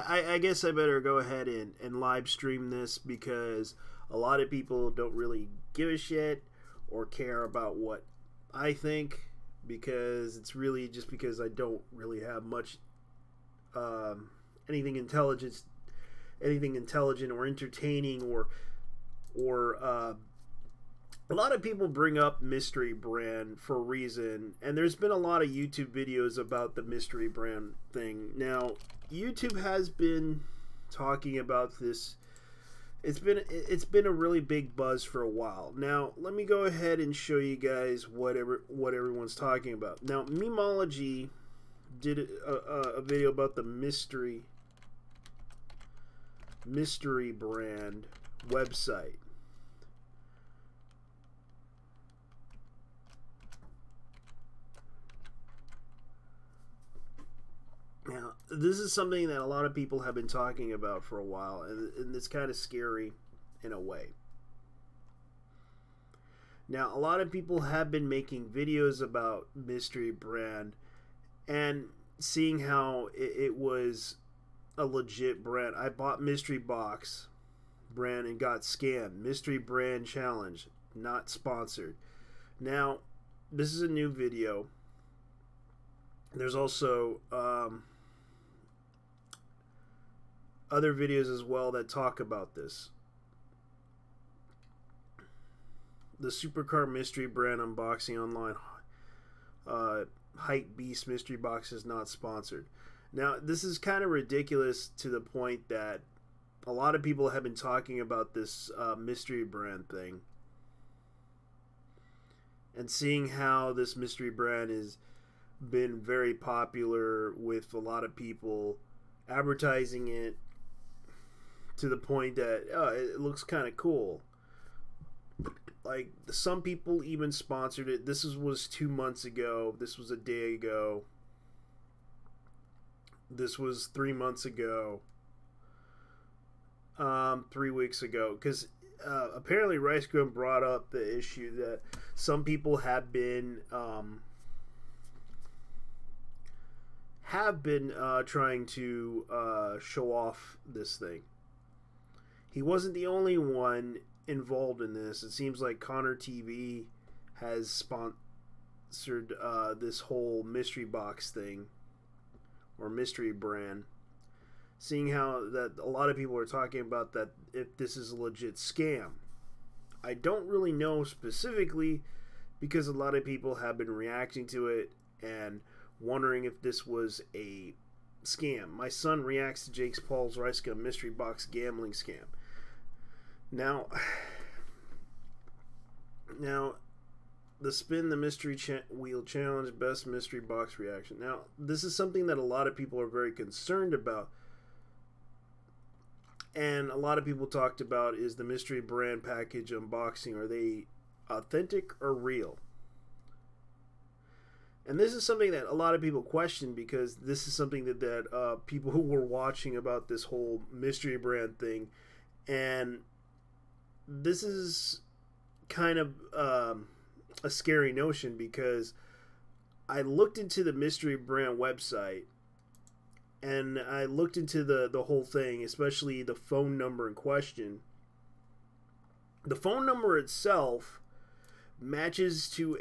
I guess I better go ahead and live stream this because a lot of people don't really give a shit or care about what I think, because it's really just because I don't really have much anything intelligent or entertaining or a lot of people bring up Mystery Brand for a reason, and there's been a lot of YouTube videos about the Mystery Brand thing. Now, YouTube has been talking about this. It's been a really big buzz for a while. Now, let me go ahead and show you guys what everyone's talking about. Now, Memology did a video about the Mystery Brand website. Now, this is something that a lot of people have been talking about for a while, and it's kind of scary in a way. Now, a lot of people have been making videos about Mystery Brand and seeing how it was a legit brand. I bought Mystery Box brand and got scammed. Mystery Brand Challenge, not sponsored. Now, this is a new video. There's also other videos as well that talk about this. The Supercar Mystery Brand unboxing online. Hype Beast Mystery Box is not sponsored. Now, this is kind of ridiculous to the point that a lot of people have been talking about this Mystery Brand thing. And seeing how this Mystery Brand has been very popular with a lot of people advertising it to the point that it looks kind of cool. Like, some people even sponsored it. This was 2 months ago. This was a day ago. This was 3 months ago. 3 weeks ago. Because apparently Rice Gum brought up the issue that some people have been trying to show off this thing. He wasn't the only one involved in this. It seems like Connor TV has sponsored this whole mystery box thing, or Mystery Brand. Seeing how that a lot of people are talking about that if this is a legit scam. I don't really know specifically, because a lot of people have been reacting to it and wondering if this was a scam. My son reacts to Jake Paul's Rice Gum Mystery Box gambling scam. Now, the Spin the Mystery Wheel Challenge, Best Mystery Box Reaction. Now, this is something that a lot of people are very concerned about. And a lot of people talked about is the Mystery Brand package unboxing. Are they authentic or real? And this is something that a lot of people question, because this is something that people who were watching about this whole Mystery Brand thing, and this is kind of a scary notion, because I looked into the Mystery Brand website and I looked into the whole thing, especially the phone number in question. The phone number itself matches to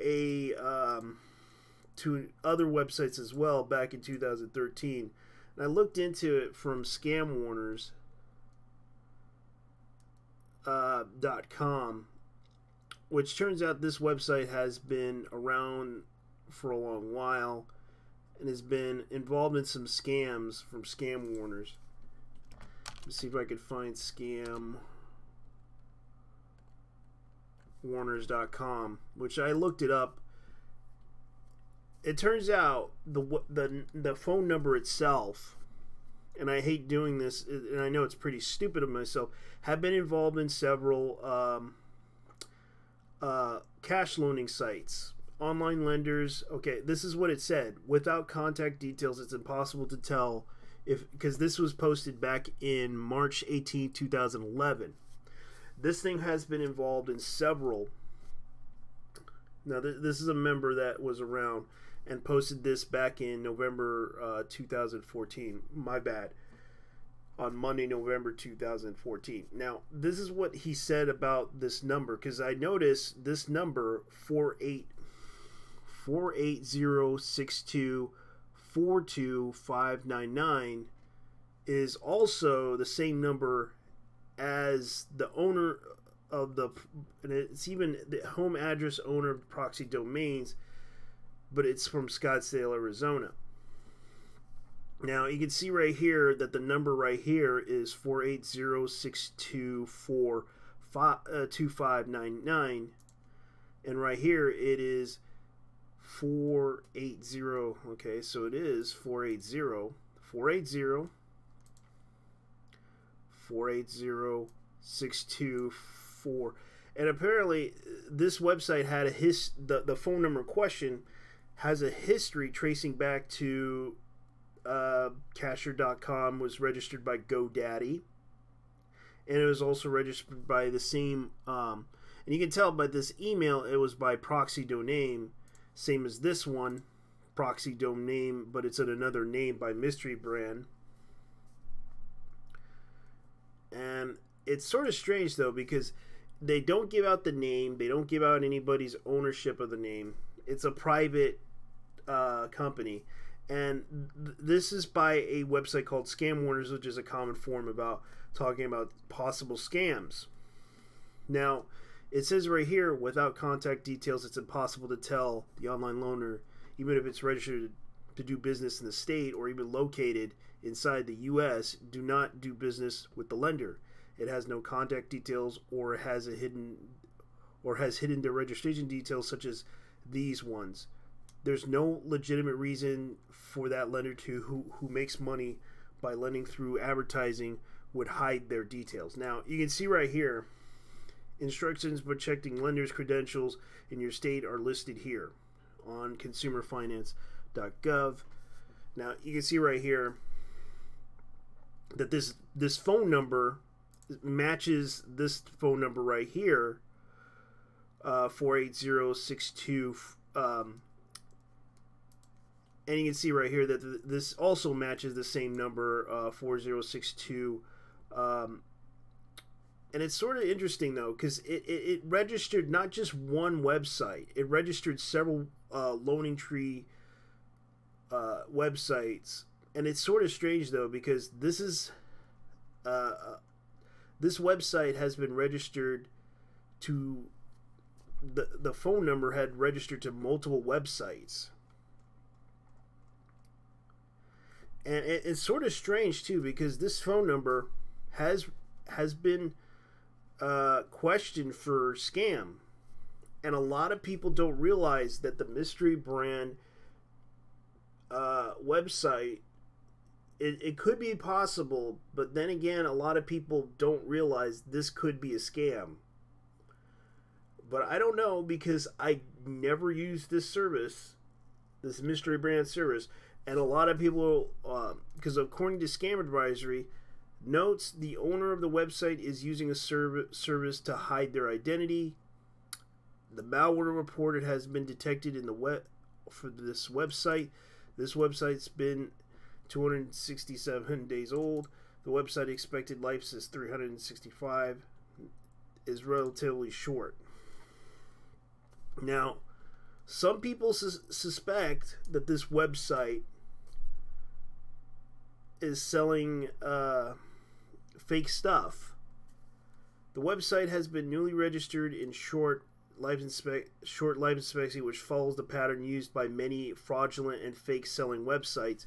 to other websites as well back in 2013. And I looked into it from scamwarners.com, which turns out this website has been around for a long while and has been involved in some scams from Scam Warners. Let's see if I could find scamwarners.com, which I looked it up. It turns out the phone number itself, and I hate doing this, and I know it's pretty stupid of myself, have been involved in several cash loaning sites, online lenders. Okay, this is what it said. Without contact details, it's impossible to tell if, because this was posted back in March 18, 2011. This thing has been involved in several. Now, this is a member that was around and posted this back in November 2014. My bad. on Monday, November 2014. Now, this is what he said about this number, because I noticed this number 48062425599 is also the same number as the owner of the, and it's even the home address owner of Proxy Domains, but it's from Scottsdale, Arizona. Now you can see right here that the number right here is 48062425599, and right here it is 480. Okay, so it is 480 and apparently this website had the phone number in question has a history tracing back to Cashier.com, was registered by GoDaddy, and it was also registered by the same and you can tell by this email it was by Proxy Domain, same as this one, Proxy Domain, but it's in another name by Mystery Brand. And it's sort of strange though, because they don't give out the name, they don't give out anybody's ownership of the name. It's a private company, and this is by a website called Scam Warners, which is a common forum about talking about possible scams. Now it says right here, without contact details, it's impossible to tell the online loaner, even if it's registered to do business in the state or even located inside the U.S., do not do business with the lender. It has no contact details or has hidden their registration details, such as these ones. There's no legitimate reason for that lender who makes money by lending through advertising would hide their details. Now you can see right here, instructions for checking lenders' credentials in your state are listed here on consumerfinance.gov. Now you can see right here that this phone number matches this phone number right here, 48062, and you can see right here that this also matches the same number, 4062, and it's sort of interesting though, because it registered not just one website, it registered several Loaning Tree websites. And it's sort of strange though, because this is this website has been registered to the phone number had registered to multiple websites, and it's sort of strange too, because this phone number has been questioned for scam, and a lot of people don't realize that the Mystery Brand website, it could be possible, but then again, a lot of people don't realize this could be a scam. But I don't know, because I never used this service, this Mystery Brand service, and a lot of people, because according to Scam Advisory, notes the owner of the website is using a service to hide their identity. The malware reported has been detected in the web for this website. This website's been 267 days old. The website expected life says 365, is relatively short. Now, some people suspect that this website is selling fake stuff. The website has been newly registered in short life expectancy, which follows the pattern used by many fraudulent and fake selling websites.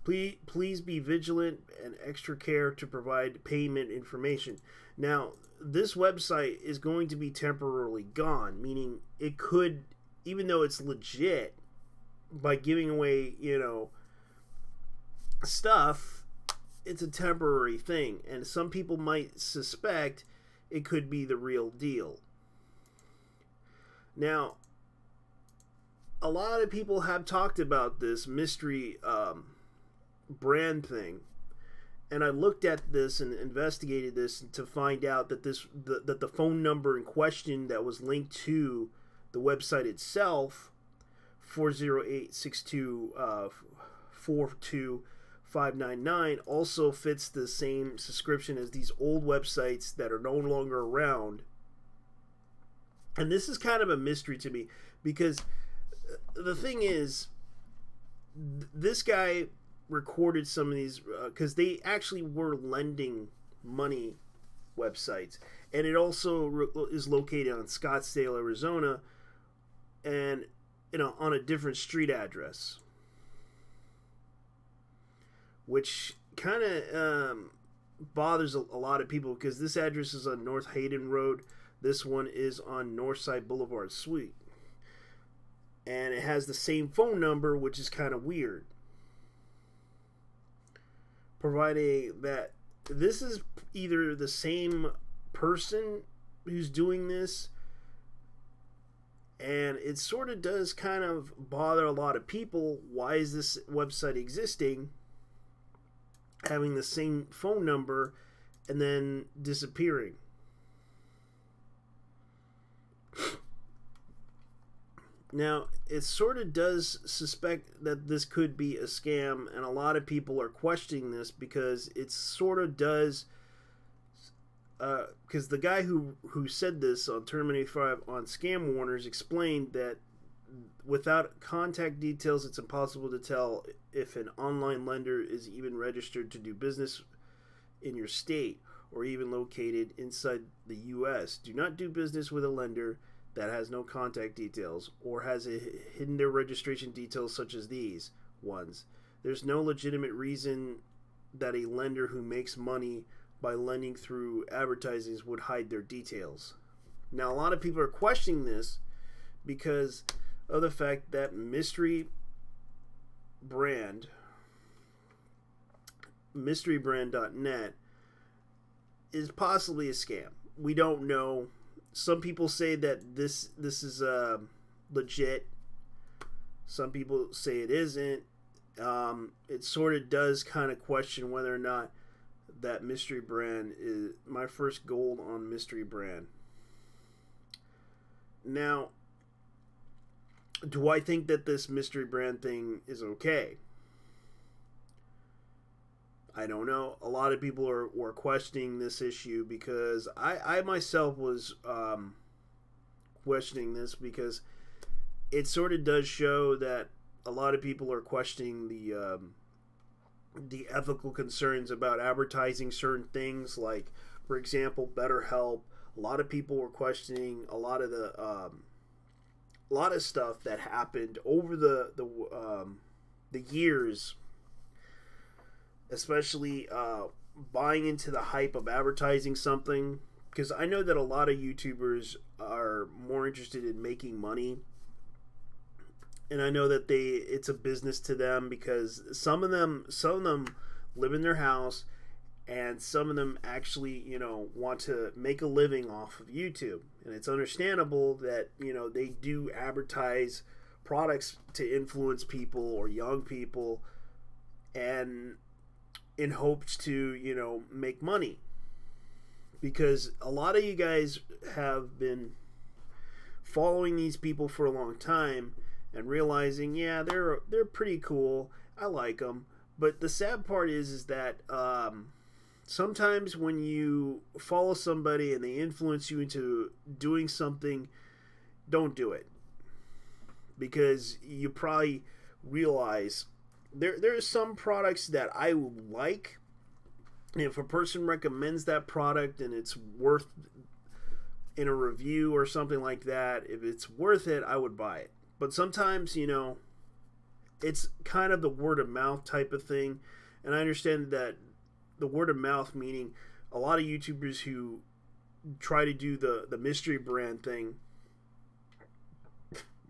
Please be vigilant and extra care to provide payment information. Now, this website is going to be temporarily gone, meaning it could, even though it's legit, by giving away, stuff, it's a temporary thing, and some people might suspect it could be the real deal. Now, a lot of people have talked about this Mystery Brand thing, and I looked at this and investigated this to find out that that the phone number in question that was linked to the website itself, 40862 $5.99 also fits the same subscription as these old websites that are no longer around. And this is kind of a mystery to me, because the thing is, this guy recorded some of these because they actually were lending money websites, and it also is located on Scottsdale, Arizona, and on a different street address, which kind of bothers a lot of people, because this address is on North Hayden Road. This one is on Northside Boulevard Suite, and it has the same phone number, which is kind of weird, providing that this is either the same person who's doing this, and it sort of does kind of bother a lot of people. Why is this website existing, having the same phone number, and then disappearing? Now, it sort of does suspect that this could be a scam, and a lot of people are questioning this, because it sort of does, because the guy who said this on Terminator 5 on Scam Warners explained that without contact details, it's impossible to tell if an online lender is even registered to do business in your state, or even located inside the U.S. Do not do business with a lender that has no contact details, or has hidden their registration details, such as these ones. There's no legitimate reason that a lender who makes money by lending through advertisings would hide their details. Now, a lot of people are questioning this because of the fact that mysterybrand.net is possibly a scam. We don't know. Some people say that this is legit. Some people say it isn't. It sort of does kind of question whether or not that Mystery Brand is my first gold on Mystery Brand. Now, do I think that this Mystery Brand thing is okay? I don't know. A lot of people were questioning this issue, because I myself was questioning this, because it sort of does show that a lot of people are questioning the ethical concerns about advertising certain things, like, for example, BetterHelp. A lot of people were questioning a lot of stuff that happened over the years, especially buying into the hype of advertising something, because I know that a lot of YouTubers are more interested in making money, and I know that it's a business to them, because some of them live in their house, and some of them actually want to make a living off of YouTube, and it's understandable that they do advertise products to influence people or young people, and in hopes to make money, because a lot of you guys have been following these people for a long time and realizing, yeah, they're pretty cool, I like them. But the sad part is that sometimes when you follow somebody and they influence you into doing something, don't do it, because you probably realize there's some products that I like, and if a person recommends that product and it's worth, in a review or something like that, if it's worth it, I would buy it. But sometimes it's kind of the word of mouth type of thing, and I understand that the word of mouth, meaning a lot of YouTubers who try to do the Mystery Brand thing,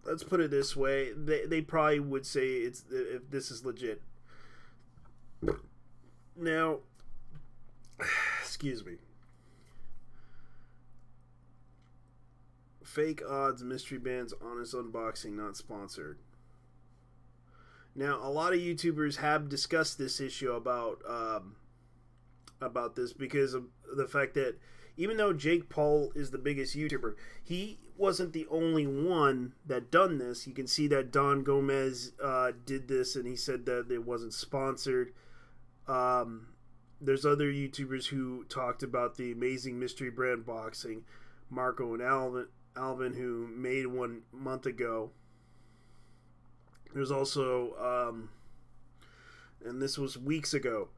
let's put it this way, they probably would say if this is legit. Now, excuse me. Fake odds, Mystery Band's honest unboxing, not sponsored. Now, a lot of YouTubers have discussed this issue about this, because of the fact that even though Jake Paul is the biggest YouTuber, he wasn't the only one that done this. You can see that Don Gomez did this, and he said that it wasn't sponsored. There's other YouTubers who talked about the amazing Mystery Brand Boxing, Marco and Alvin, who made one month ago. There's also, and this was weeks ago,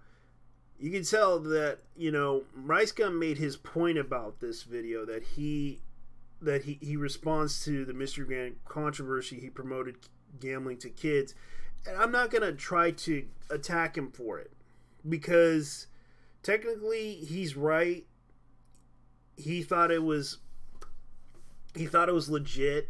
you can tell that, you know, Rice Gum made his point about this video, that he responds to the Mystery Brand controversy. He promoted gambling to kids, and I'm not gonna try to attack him for it, because technically he's right. He thought it was legit,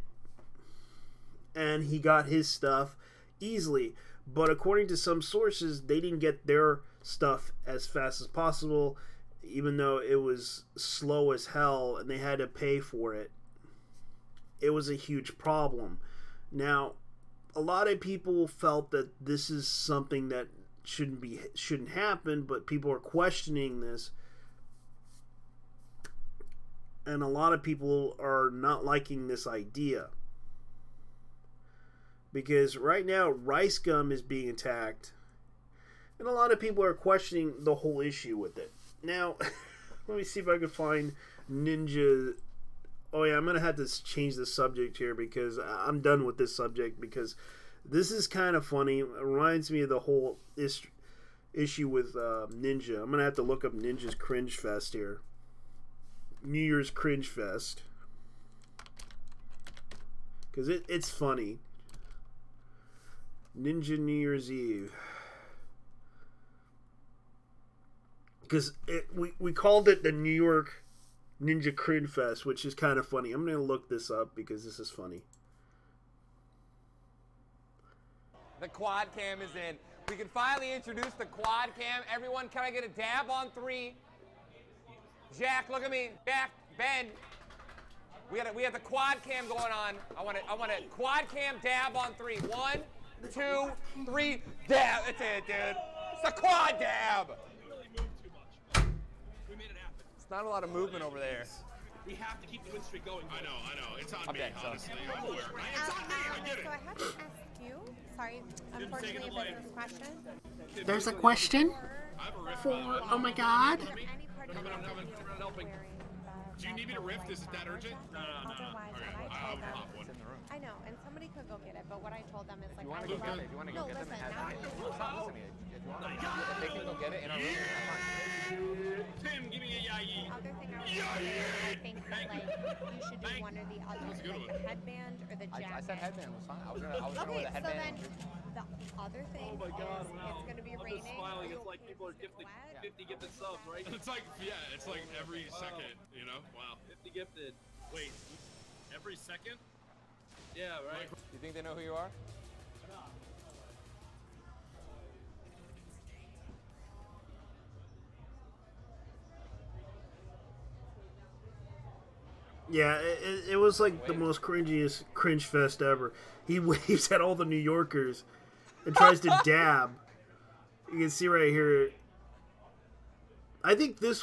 and he got his stuff easily. But according to some sources, they didn't get their stuff as fast as possible, even though it was slow as hell and they had to pay for it. It was a huge problem. Now, a lot of people felt that this is something that shouldn't happen, but people are questioning this, and a lot of people are not liking this idea, because right now Rice Gum is being attacked, and a lot of people are questioning the whole issue with it. Now, let me see if I can find Ninja. Oh yeah, I'm gonna have to change the subject here, because I'm done with this subject, because this is kind of funny. It reminds me of the whole issue with Ninja. I'm gonna have to look up Ninja's Cringe Fest here. New Year's Cringe Fest, because it's funny. Ninja New Year's Eve, because we called it the New York Ninja Cringe Fest, which is kind of funny. I'm gonna look this up because this is funny. The quad cam is in. We can finally introduce the quad cam. Everyone, can I get a dab on 3? Jack, look at me. Jack, Ben. We have the quad cam going on. I want a quad cam dab on 3. 1, 2, 3, dab. That's it, dude. It's a quad dab. We made it happen. It's not a lot of movement over there. We have to keep the win streak going. I know. It's on me, dead, honestly. I'm aware. It's on me. I get it. So I have to ask you, sorry, unfortunately a business question. There's a question I have a riff. for, oh my god. Any part of I'm the coming. I'm helping. Do you need me to riff? Is it that urgent? No. Otherwise, what I I'll told them, pop one. I know, and somebody could go get it, but what I told them is like, You want I to go would get love, it? If you want to no, go get them, listen, it now has stop listening. If you want to, if they can go get it in our room, Tim, give me a yai. other thing I was saying is I think that like you should do one or the other, like the headband or the jacket. I said headband was fine. I was gonna Okay, wear the so then headband. the other thing is it's going to be I'm raining. just smiling. It's You'll like people are get gifting wet. 50 gifted subs, right? It's like, yeah, it's like every second, you know? Wow. 50 gifted. Wait, every second? Yeah, right. You think they know who you are? Yeah, it was like the most cringiest cringe fest ever. He waves at all the New Yorkers and tries to dab. You can see right here. I think this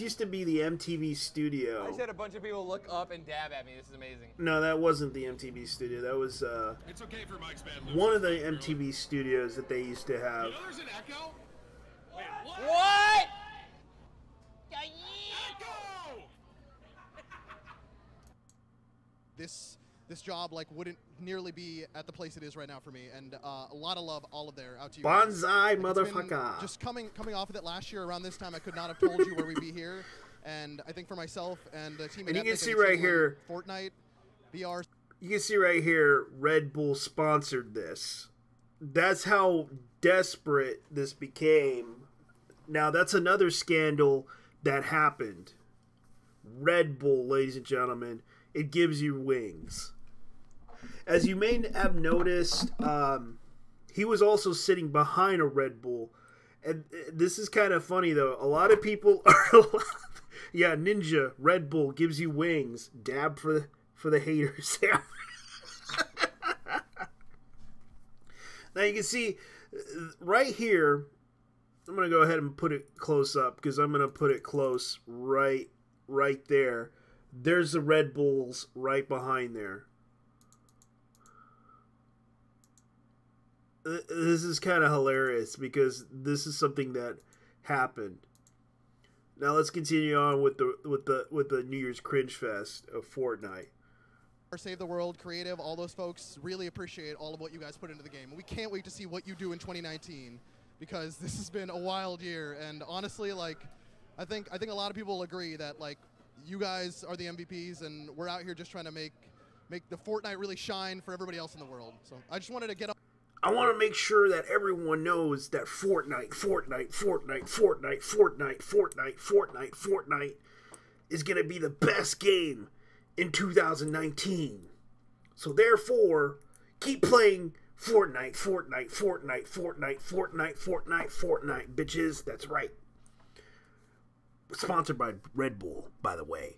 used to be the MTV studio. I just had a bunch of people look up and dab at me. This is amazing. No, that wasn't the MTV studio. That was It's okay for Mike's bad one of the MTV studios that they used to have. You know there's an echo? Wait, what? What? Echo! This job like wouldn't nearly be at the place it is right now for me, and a lot of love all of there out to you guys. Bonsai, Like, it's been motherfucker. just coming off of it last year around this time, I could not have told you where we'd be here, and I think for myself and the team at And you can Epic see and the right team here- on Fortnite, VR. You can see right here, Red Bull sponsored this. That's how desperate this became. Now, that's another scandal that happened. Red Bull, ladies and gentlemen, it gives you wings. As you may have noticed, he was also sitting behind a Red Bull. And this is kind of funny, though. A lot of people are... yeah, Ninja, Red Bull gives you wings. Dab for the haters. Now you can see right here, I'm going to go ahead and put it close up because I'm going to put it close right there. There's the Red Bulls right behind there. this is kind of hilarious because this is something that happened. Now let's continue on with the New Year's Cringe Fest of Fortnite. Save the World, Creative, all those folks really appreciate all of what you guys put into the game. We can't wait to see what you do in 2019 because this has been a wild year. And honestly, like, I think a lot of people will agree that like you guys are the MVPs and we're out here just trying to make the Fortnite really shine for everybody else in the world. So I just wanted to get up. I want to make sure that everyone knows that Fortnite is going to be the best game in 2019. So therefore, keep playing Fortnite, bitches. That's right. Sponsored by Red Bull, by the way.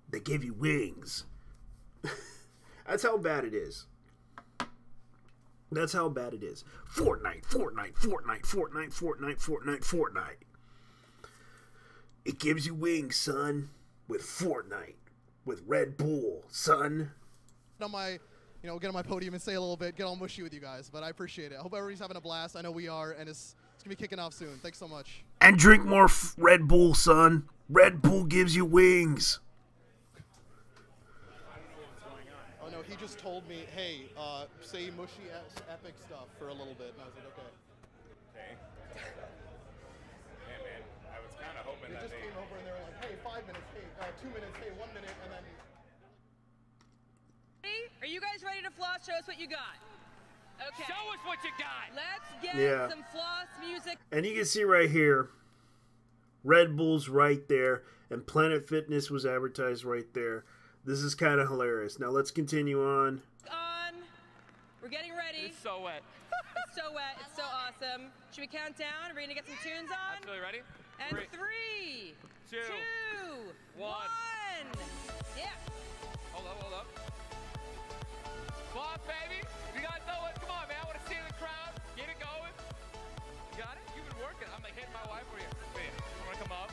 They give you wings. That's how bad it is. That's how bad it is. Fortnite. It gives you wings, son. With Fortnite. With Red Bull, son. On my, get on my podium and say a little bit, get all mushy with you guys, but I appreciate it. I hope everybody's having a blast. I know we are, and it's going to be kicking off soon. Thanks so much. And drink more Red Bull, son. Red Bull gives you wings. Oh, no, he just told me, hey, say mushy epic stuff for a little bit, and I was like, okay. Okay. Yeah, man. I was kind of hoping They that just they... came over and they were like, hey, 5 minutes, hey, 2 minutes, hey, 1 minute, and then... Are you guys ready to floss? Show us what you got. Okay. Show us what you got! Let's get some floss music. And you can see right here, Red Bull's right there, and Planet Fitness was advertised right there. This is kind of hilarious. Now let's continue on. We're getting ready. It's so wet. It's so wet. It's so awesome. Should we count down? Are we going to get some tunes on? Absolutely ready? And 3, 2, 1. Yeah. Hold up. Floss, baby. You guys know it. Come on, man. I want to see the crowd. Get it going. You got it? You've been working. I'm like hitting my wife for you. Wait, you want to come up?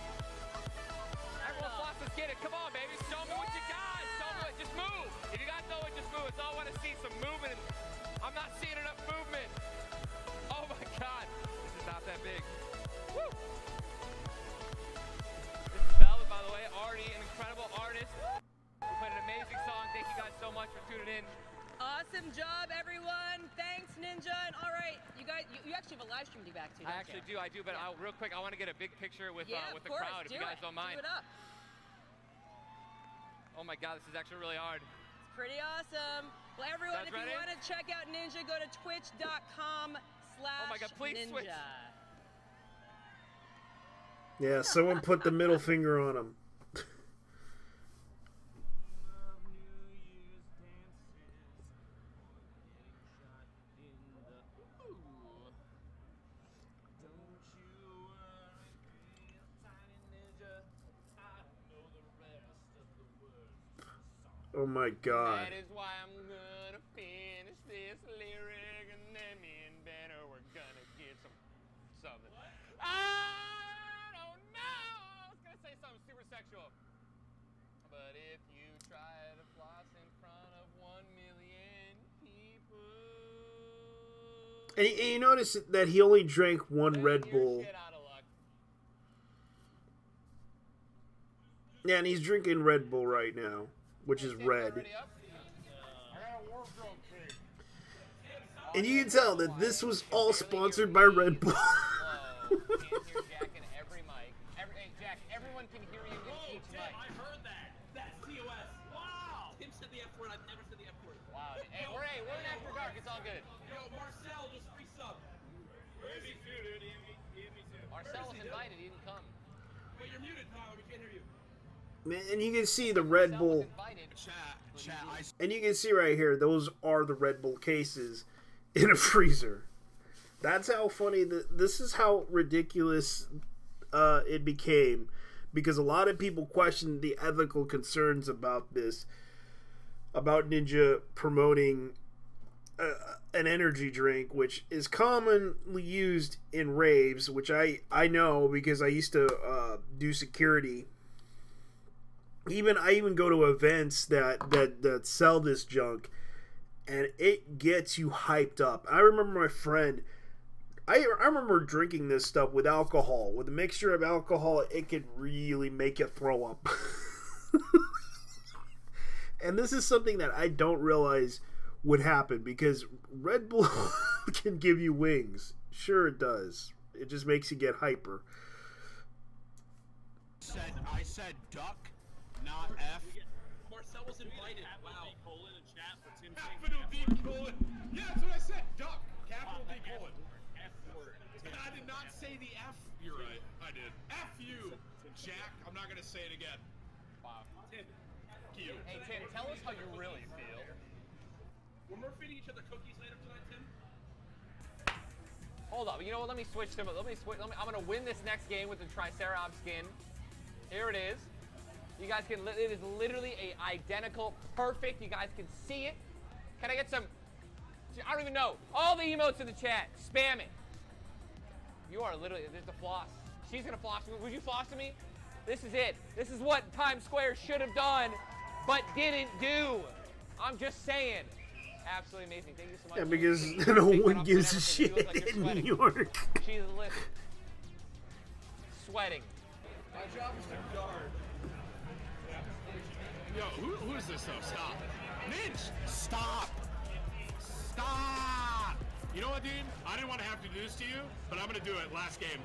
Everyone floss, let's get it. Come on, baby. Show me what you got. Show me what. Just move. If you guys know it, just move. It's all I want to see some movement. I'm not seeing enough movement. Oh my God. This is not that big. Woo. This is Bella, by the way. Already an incredible artist. We played an amazing song. Thank you guys so much for tuning in. Awesome job, everyone. Thanks, Ninja. And all right, you guys, you actually have a live stream to get back to. I actually do. But real quick, I want to get a big picture with the crowd, if you guys don't mind. Do it up. Oh my God, this is actually really hard. It's pretty awesome. Well, everyone, if you want to check out Ninja, go to twitch.com/Ninja. Oh my God, please switch. Yeah, someone put the middle finger on him. Oh my God. That is why I'm gonna finish this lyric, and then me and Ben we're gonna get something. I don't know. I was gonna say something super sexual. But if you try to floss in front of 1 million people. And you notice that he only drank one Red Bull. Yeah, and he's drinking Red Bull right now, which is red. And you can tell that this was all sponsored by Red Bull. Everyone can hear you in each mic. I heard that. That's TOS. Wow. Tim said the F word. I've never said the F word. Wow. Hey, we're in After Dark. It's all good. Yo, Marcel just resub. Me too, dude. Me too. Marcel was invited. He didn't come. Wait, you're muted, Tyler. We can't hear you. And you can see the Red Bull. And you can see right here, those are the Red Bull cases in a freezer. That's how funny. This is how ridiculous it became. Because a lot of people questioned the ethical concerns about this. About Ninja promoting an energy drink, which is commonly used in raves. Which I know because I used to do security. I even go to events that sell this junk, and it gets you hyped up. I remember my friend, I remember drinking this stuff with alcohol. With a mixture of alcohol, it could really make you throw up. And this is something that I don't realize would happen, because Red Bull can give you wings. Sure it does. It just makes you get hyper. I said duck, not F. Marcel was invited. Wow. Colon in chat for Tim. Capital D colon. Yeah, that's what I said. Duck. Capital D colon. F word. I did not say the F. You're right. I did. F you, Jack. I'm not gonna say it again. Wow. Tim. You. Hey Tim, tell us how you really feel. When we're feeding each other cookies later tonight, Tim. Hold up. You know what? Let me switch to. I'm gonna win this next game with the Triceratops skin. Here it is. You guys can. It is literally a identical, perfect. You guys can see it. Can I get some? I don't even know. All the emotes in the chat. Spam it. You are literally. There's the floss. She's gonna floss me. Would you floss to me? This is it. This is what Times Square should have done, but didn't do. I'm just saying. Absolutely amazing. Thank you so much. Yeah, because no one gives a shit in New York. She's listening. Sweating. My job is to guard. Yo, who is this though? Stop. Ninja, stop. Stop. You know what, dude? I didn't want to have to do this to you, but I'm gonna do it. Last game.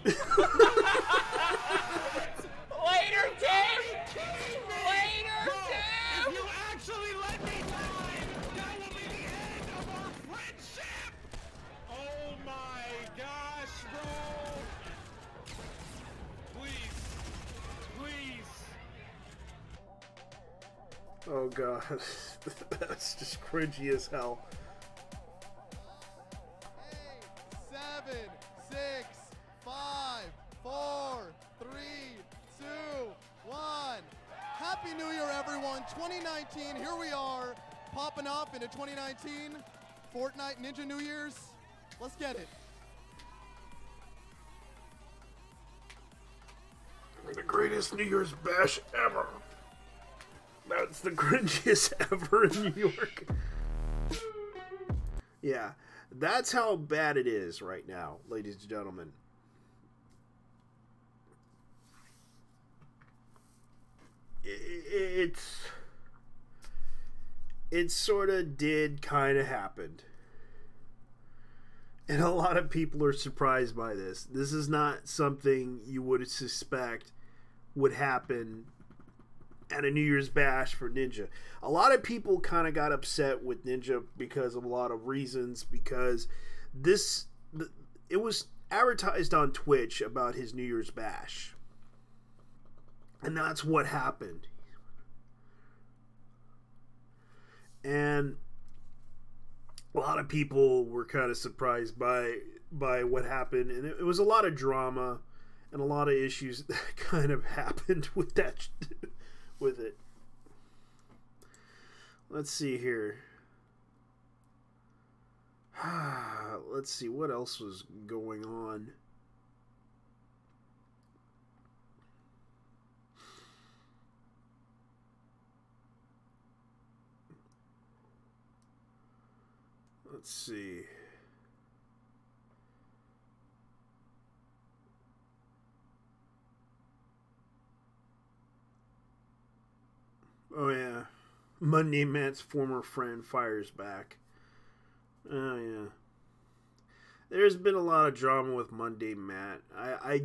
Later, Tim! Later, Tim! If you actually let me die, that will be the end of our friendship. Oh my gosh, bro! Please. Please. Oh god. That's just cringy as hell. 8, 7, 6, 5, 4, 3, 2, 1. Happy New Year, everyone. 2019, here we are, popping off into 2019. Fortnite Ninja New Year's. Let's get it. The greatest New Year's bash ever. That's the cringiest ever in New York. Yeah, that's how bad it is right now, ladies and gentlemen. It sort of did kind of happened. And a lot of people are surprised by this. This is not something you would suspect would happen at a New Year's bash for Ninja. A lot of people kind of got upset with Ninja because of a lot of reasons, because it was advertised on Twitch about his New Year's bash. And that's what happened. And a lot of people were kind of surprised by what happened, and it was a lot of drama and a lot of issues that kind of happened with that with it. Let's see here. Let's see what else was going on. Let's see. Oh yeah, Monday Matt's former friend fires back. Oh yeah. There's been a lot of drama with Monday Matt. I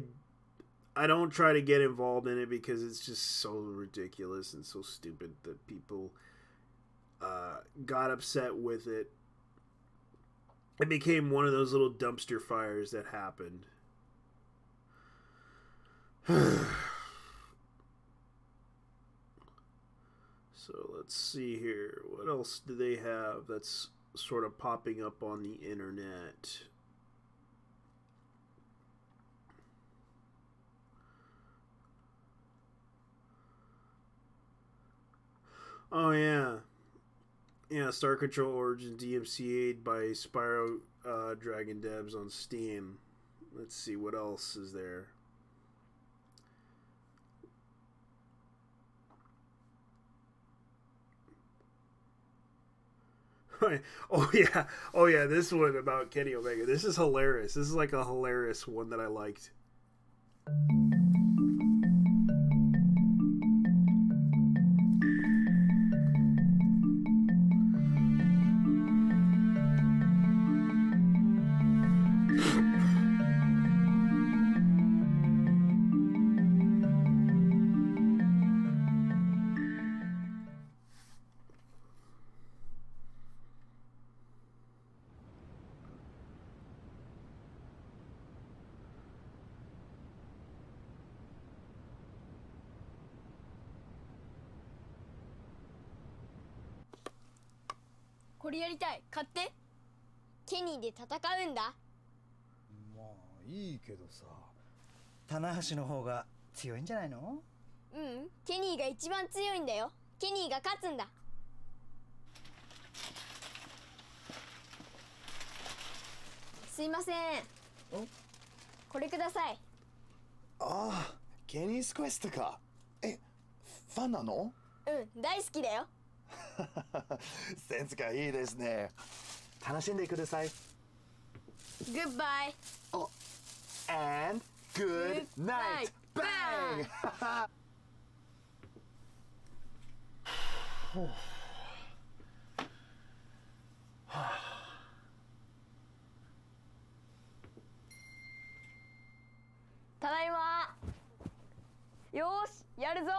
don't try to get involved in it because it's just so ridiculous and so stupid that people got upset with it. It became one of those little dumpster fires that happened. So let's see here. What else do they have that's sort of popping up on the internet? Oh yeah. Yeah, Star Control Origins DMCA'd by Spyro Dragon devs on Steam. Let's see, what else is there? Oh yeah, oh yeah. This one about Kenny Omega. This is hilarious. This is like a hilarious one that I liked.これやりたい。買って。ケニーで戦うんだ。まあいいけどさ、棚橋の方が強いんじゃないの？うん、ケニーが一番強いんだよ。ケニーが勝つんだ。すいません。これください。ああ、ケニースクエストか。ファンなの？うん、大好きだよ。センスがいいですね。楽しんでください。Goodbye. Oh, and good night. Bang! ただいま。よーし、やるぞ。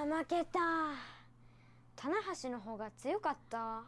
負けた。棚橋の方が強かった。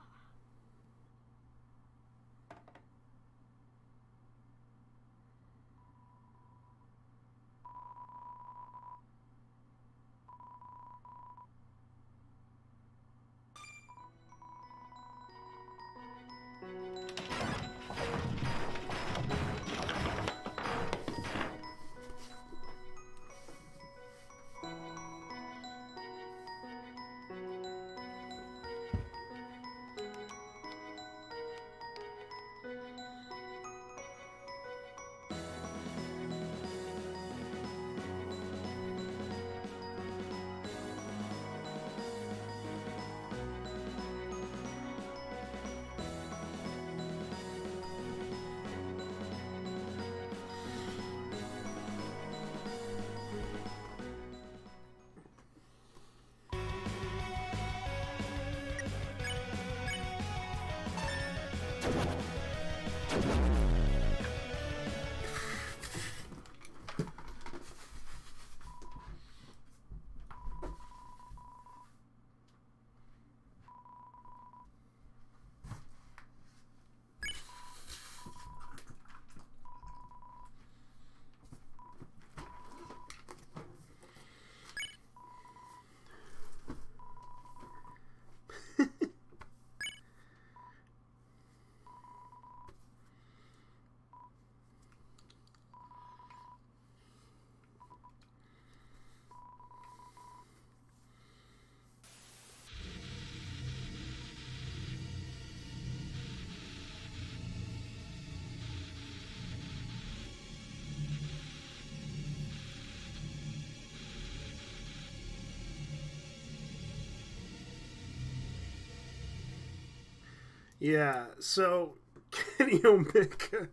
Yeah, so Kenny Omega,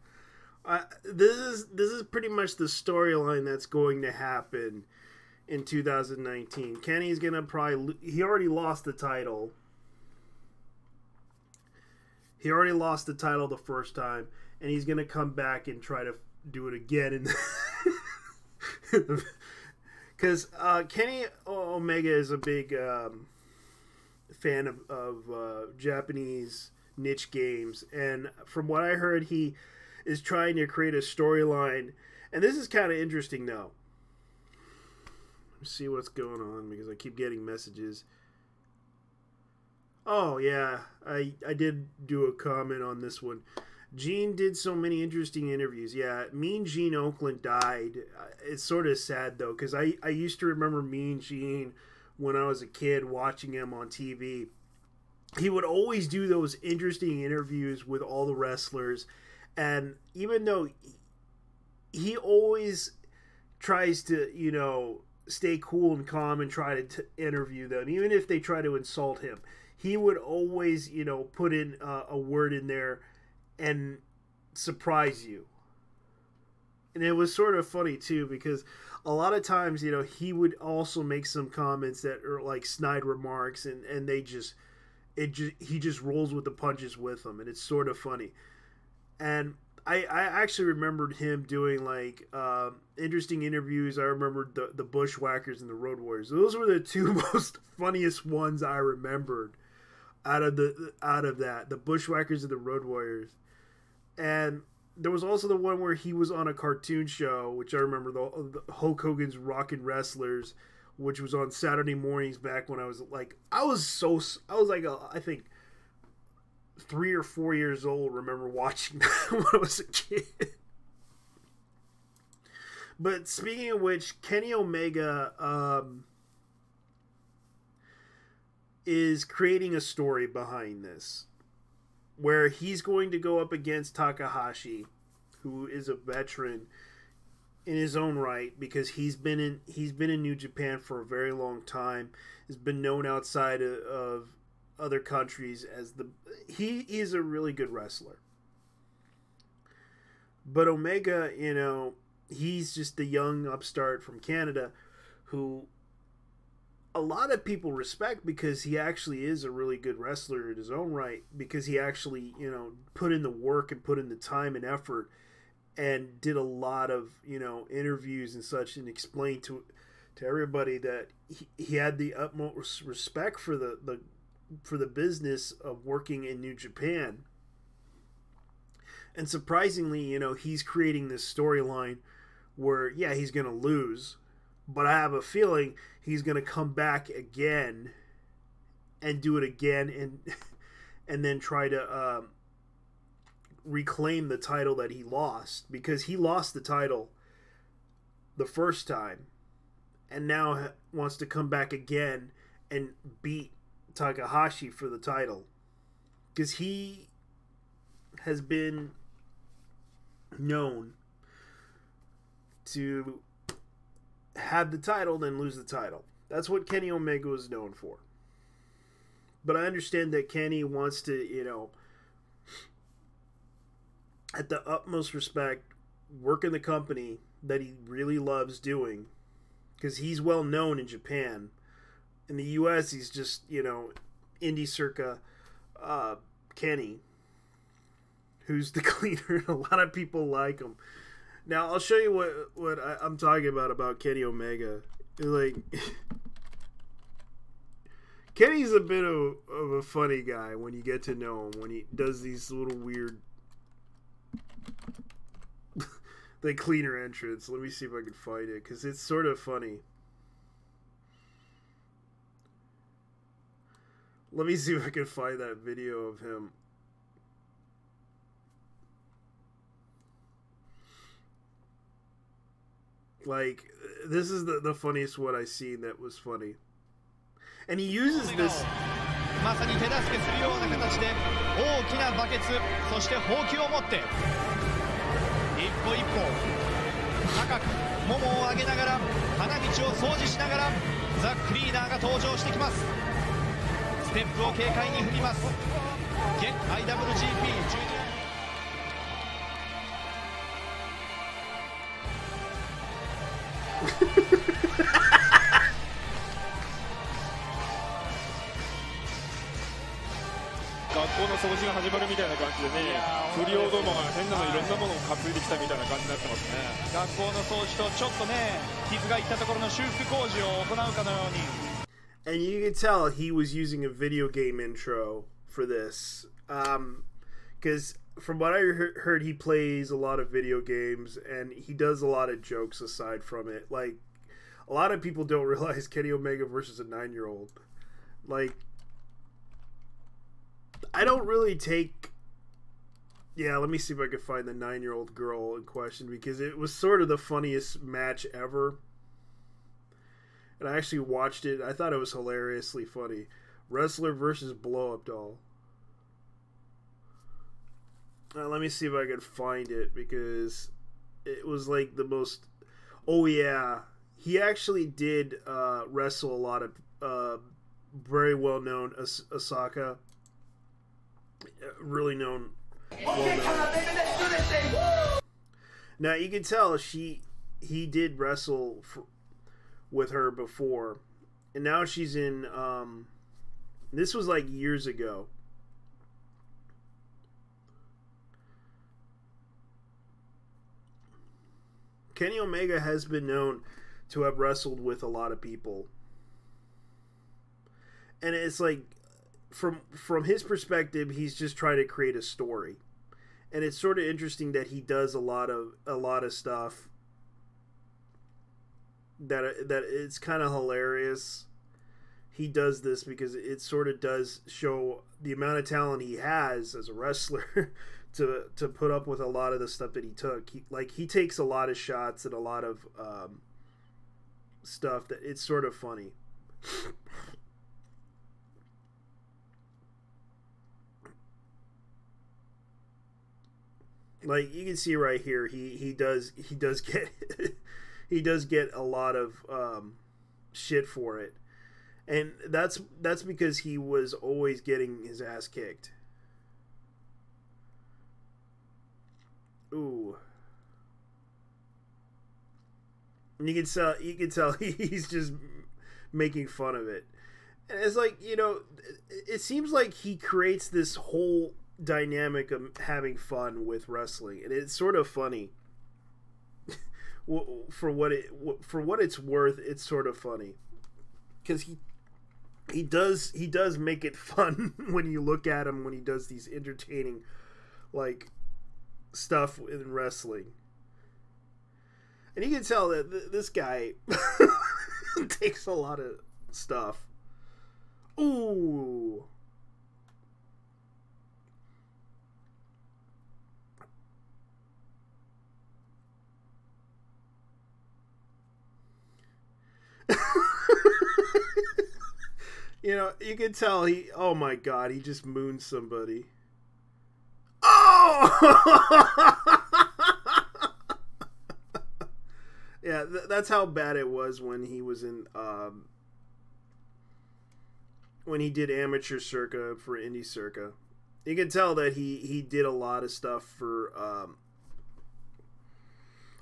this is pretty much the storyline that's going to happen in 2019. Kenny's gonna probably he already lost the title. He already lost the title the first time, and he's gonna come back and try to do it again. Because Kenny Omega is a big fan of Japanese niche games, and from what I heard, he is trying to create a storyline, and this is kind of interesting though. Let's see what's going on, because I keep getting messages. Oh yeah, I did do a comment on this one. Gene did so many interesting interviews. Yeah, Mean Gene Oakland died. It's sort of sad though, because I used to remember Mean Gene when I was a kid watching him on TV. He would always do those interesting interviews with all the wrestlers, and even though he always tries to, you know, stay cool and calm and try to interview them, even if they try to insult him, he would always, you know, put in a word in there and surprise you. And it was sort of funny too, because a lot of times, you know, he would also make some comments that are like snide remarks, and he just rolls with the punches with them, and it's sort of funny. And I actually remembered him doing like interesting interviews. I remembered the Bushwhackers and the Road Warriors. Those were the two most funniest ones I remembered out of that, the Bushwhackers and the Road Warriors. And there was also the one where he was on a cartoon show, which I remember, the Hulk Hogan's Rockin' Wrestlers, which was on Saturday mornings back when I was like, I think 3 or 4 years old. Remember watching that when I was a kid. But speaking of which, Kenny Omega is creating a story behind this, where he's going to go up against Takahashi, who is a veteran in his own right, because he's been in New Japan for a very long time. Has been known outside of other countries as he is a really good wrestler. But Omega, you know, he's just a young upstart from Canada who a lot of people respect, because he actually is a really good wrestler in his own right, because he actually, you know, put in the work and put in the time and effort and did a lot of, you know, interviews and such, and explained to everybody that he had the utmost respect for the business of working in New Japan. And surprisingly, you know, he's creating this storyline where, yeah, he's going to lose, but I have a feeling he's going to come back again and do it again, and then try to reclaim the title that he lost, because he lost the title the first time and now wants to come back again and beat Takahashi for the title, because he has been known to have the title then lose the title. That's what Kenny Omega was known for. But I understand that Kenny wants to, you know, at the utmost respect, work in the company that he really loves doing, because he's well known in Japan. In the US, he's just, you know, indie circa Kenny, who's the cleaner. A lot of people like him. Now, I'll show you what I'm talking about Kenny Omega. Like, Kenny's a bit of a funny guy when you get to know him, when he does these little weird the cleaner entrance. Let me see if I can find it, because it's sort of funny. Let me see if I can find that video of him. Like, this is the funniest one I seen that was funny. And he uses this. まさに手助けするような形で大きなバケツ、そしてほうきを持って一歩一歩高くももを上げながら花道を掃除しながらザ・クリーナーが登場してきます。ステップを軽快に踏みます。現 IWGP ジュニア学校の掃除が始まるみたいな感じでね、不良どもが変なのいろんなものを担いできたみたいな感じになってますね。学校の掃除とちょっとね傷がいったところの修復工事を行うかのように。 And you can tell he was using a video game intro for this, because from what I heard, he plays a lot of video games and he does a lot of jokes aside from it. Like, a lot of people don't realize Kenny Omega versus a 9-year-old. Like, I don't really take... Yeah, let me see if I can find the 9-year-old girl in question, because it was sort of the funniest match ever. And I actually watched it. I thought it was hilariously funny. Wrestler versus blow-up doll. Let me see if I can find it, because it was like the most... Oh yeah, he actually did wrestle a lot of very well-known Osaka. Really known. Okay, come on, baby, let's do this thing. Woo! Now you can tell he did wrestle with her before, and now she's in. This was like years ago. Kenny Omega has been known to have wrestled with a lot of people, and it's like, from his perspective, he's just trying to create a story, and it's sort of interesting that he does a lot of stuff that it's kind of hilarious. He does this because it sort of does show the amount of talent he has as a wrestler to put up with a lot of the stuff that he took. He takes a lot of shots and a lot of stuff that it's sort of funny. Like you can see right here, he does get he does get a lot of shit for it, and that's because he was always getting his ass kicked. Ooh, and you can tell he's just making fun of it, and it's like, you know, it seems like he creates this whole dynamic of having fun with wrestling, and it's sort of funny. For what it's worth, it's sort of funny, because he does make it fun when you look at him when he does these entertaining like stuff in wrestling, and you can tell that this guy takes a lot of stuff. Ooh. You know, you can tell oh my god, he just mooned somebody. Oh! Yeah, that's how bad it was when he was in, when he did Amateur Circa for Indie Circa. You can tell that he did a lot of stuff for,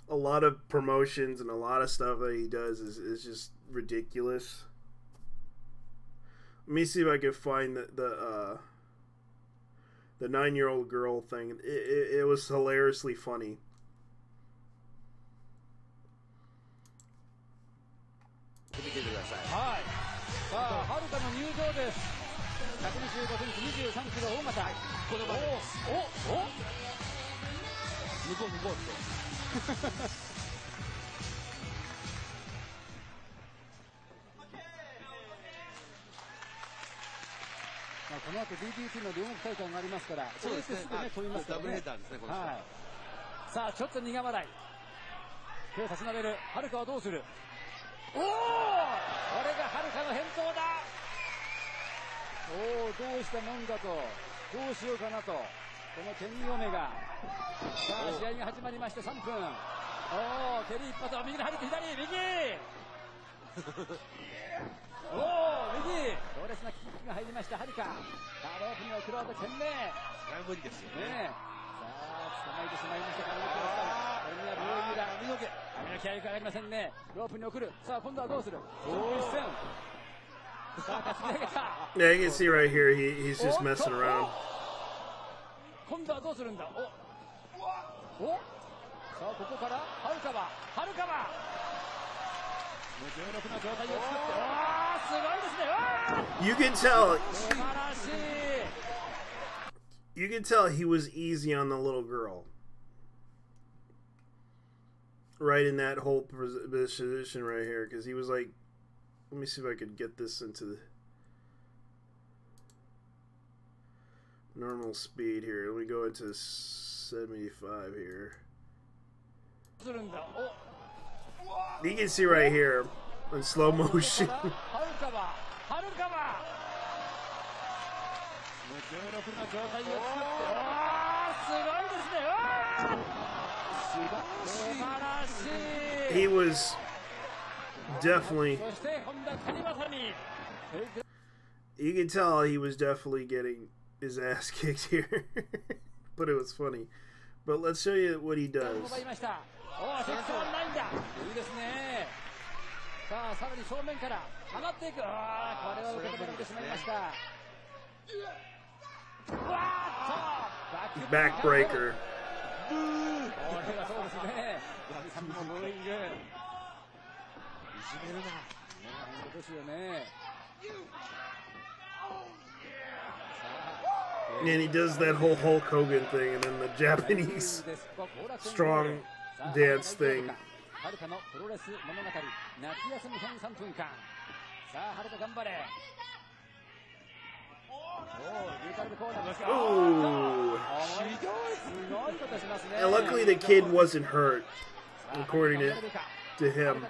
a lot of promotions, and a lot of stuff that he does is just ridiculous. Let me see if I can find the 9-year-old girl thing. It was hilariously funny. Hi. さあ、はるかの入場です。125センチ、23キロ大型。この場面。お向こうって。この後 DDT の両国大会がありますから、そうですね、飛びますからね。ダブルヘッダーですね、この人。はい。さあ、ちょっと苦笑い。手を差し伸べる。はるかはどうする？おお！これがはるかの返答だ！おお、どうしたもんだと。どうしようかなと。このケニー・オメガ。さあ、試合が始まりまして3分。おお、蹴り一発を右のはるか左、右！おお、右！強烈なキックが入りました、はるか。さあ、ロープにクロワード懸命。無理ですよね。ねえ。さあ、捕まえてしまいましたから、これには病院だ。髪の毛合いが上がりませんね。ロープに送る。さあ、今度はどうする。一戦。さあ、担ぎ上げた。 Yeah, you can see right here, he's just messing around. 今度はどうするんだ。おさあ、ここから、はるかは。無重力な状態を作って、すごいですね。You can tell. 素晴らしい。 You can tell he was easy on the little girl. Right in that whole position right here. Because he was like... Let me see if I could get this into the... normal speed here. Let me go into 75 here. You can see right here in slow motion. He was definitely... You can tell he was definitely getting his ass kicked here. But it was funny. But let's show you what he does. Backbreaker. And he does that whole Hulk Hogan thing, and then the Japanese strong dance thing. Ooh. And luckily the kid wasn't hurt, according to him. Ooh.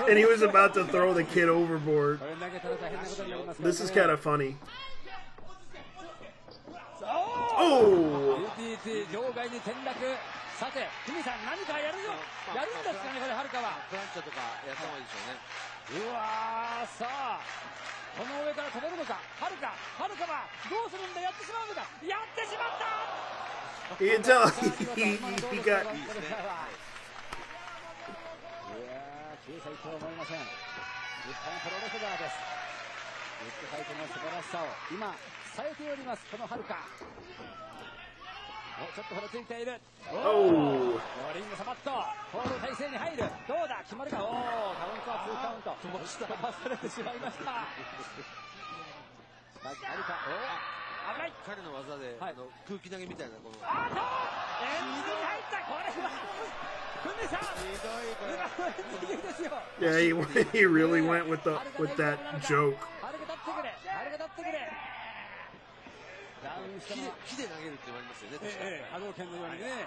And he was about to throw the kid overboard. This is kind of funny. Oh! さて、ふみさん何かやるんですかね、これ、はるかは。プランチャとかやった方がいいでしょうね。うわー、さあ、この上から飛べるのか、はるかはどうするんだ、やってしまうのか、やってしまった。 You can tell he got. いやー、小さいとは思いません。日本プロレスラーです。ビッグファイトの素晴らしさを今伝えております、このはるか。ちょっとほらついている。おー。リングサバット。ホール体勢に入る。どうだ、決まるか。おー、カウントは2カウント。飛ばされてしまいました。はるか、危ない。彼の技で、空気投げみたいなこの。あっと、エンジンに入った。これはふみさん、ひどいこれ。裏のエンジンですよ。Yeah, he really went with that joke. はるか立ってくれ。はるか立ってくれ。木で投げるって言われますよね、確かに。波動拳のようにね。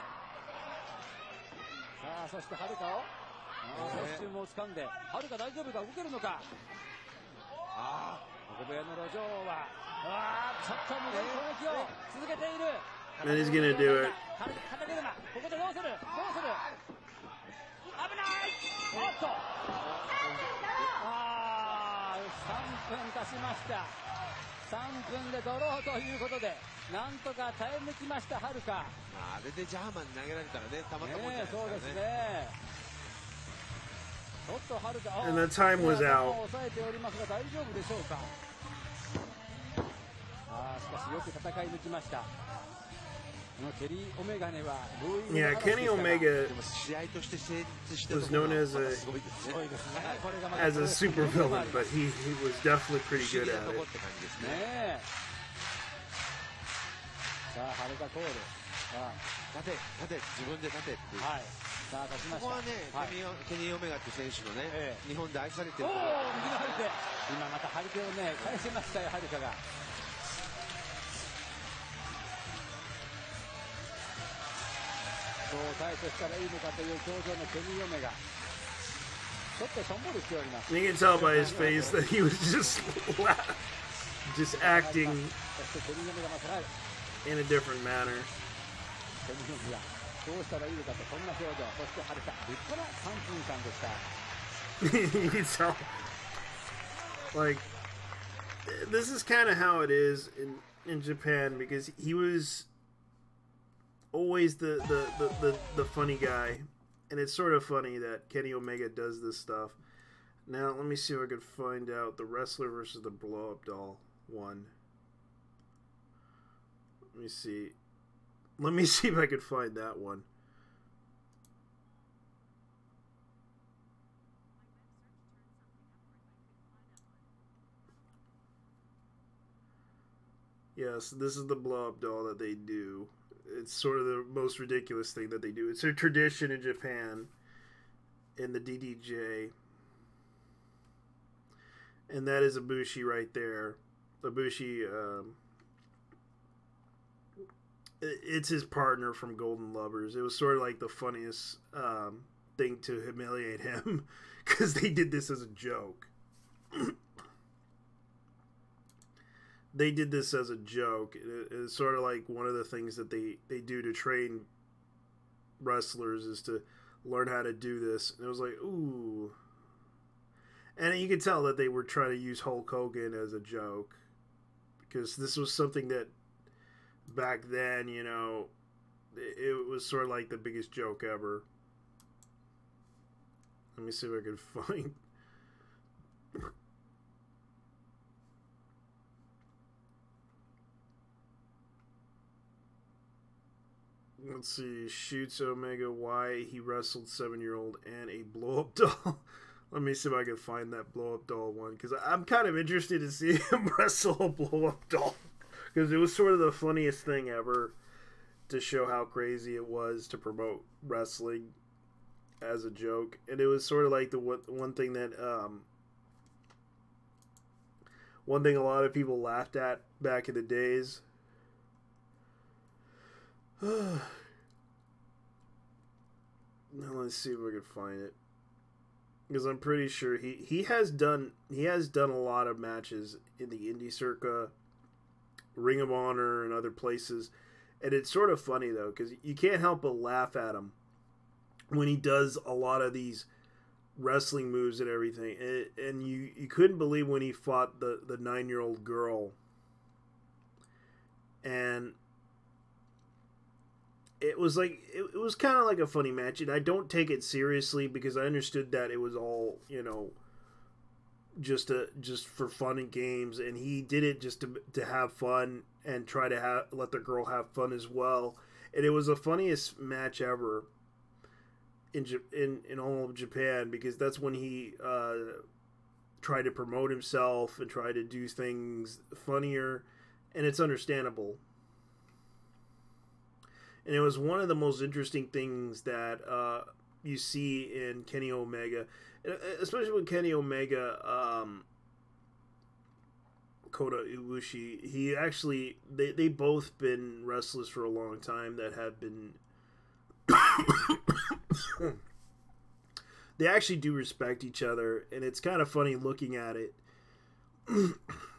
さあ、そしてはるかをコスチュームを掴んで、はるか大丈夫か、動けるのか。小部屋の路上は、ちょっと無理攻撃を続けている。 And he's gonna do it. 肩車、ここでどうする。危ない。おっと。3分経ちました。3分でドローということで、なんとか耐え抜きました、はるか。あれでジャーマンに投げられたらね、たまったもんじゃないですかね。そうですね。ちょっとはるか。And the time was out. 抑えておりますが大丈夫でしょうか。しかしよく戦い抜きました。ケリー・オメガネは Yeah, Kenny Omega was known as a super villain, but he was definitely pretty good at it. さあ、はるかコール。立て、自分で立てっていう。はい。さあ、立ちました。ここはね、ケニー・オメガっていう選手のね、日本で愛されてる。右の張り手。今また張り手をね返しましたよ、はるかが。どう対処したらいいのかという表情のケニー・オメガ。ちょっとしょんぼりしております。 You can tell by his face that he was just acting in a different manner. ケニー・オメガどうしたらいいのかとこんな表情。そしてはるか立派な3分間でした。You can tell, like, this is kind of how it is in Japan, because he was always the funny guy, and it's sort of funny that Kenny Omega does this stuff. Now let me see if I can find out the wrestler versus the blow up doll one. Let me see if I can find that one. Yes, this is the blow-up doll that they do. It's sort of the most ridiculous thing that they do. It's a tradition in Japan, in the DDJ. And that is Ibushi right there. Ibushi, it's his partner from Golden Lovers. It was sort of like the funniest thing to humiliate him, because they did this as a joke. They did this as a joke. It's sort of like one of the things that they do to train wrestlers is to learn how to do this. And it was like, ooh. And you could tell that they were trying to use Hulk Hogan as a joke, because this was something that back then, you know, it was sort of like the biggest joke ever. Let me see if I can find... Let's see, shoots Omega why he wrestled 7-year-old and a blow-up doll. Let me see if I can find that blow-up doll one, because I'm kind of interested to see him wrestle a blow-up doll, because it was sort of the funniest thing ever to show how crazy it was to promote wrestling as a joke. And it was sort of like the one thing that one thing a lot of people laughed at back in the days. Now let's see if we can find it, because I'm pretty sure he has done a lot of matches in the indie circuit, Ring of Honor, and other places, and it's sort of funny though, because you can't help but laugh at him when he does a lot of these wrestling moves and everything, and you couldn't believe when he fought the 9-year-old girl, and it was like it was kind of like a funny match, and I don't take it seriously because I understood that it was all, you know, just for fun and games, and he did it just to have fun and try to let the girl have fun as well. And it was the funniest match ever in all of Japan, because that's when he tried to promote himself and try to do things funnier, and it's understandable. And it was one of the most interesting things that you see in Kenny Omega, especially when Kenny Omega, Kota Ibushi, he actually, they both been wrestlers for a long time that have been, they actually do respect each other, and it's kind of funny looking at it.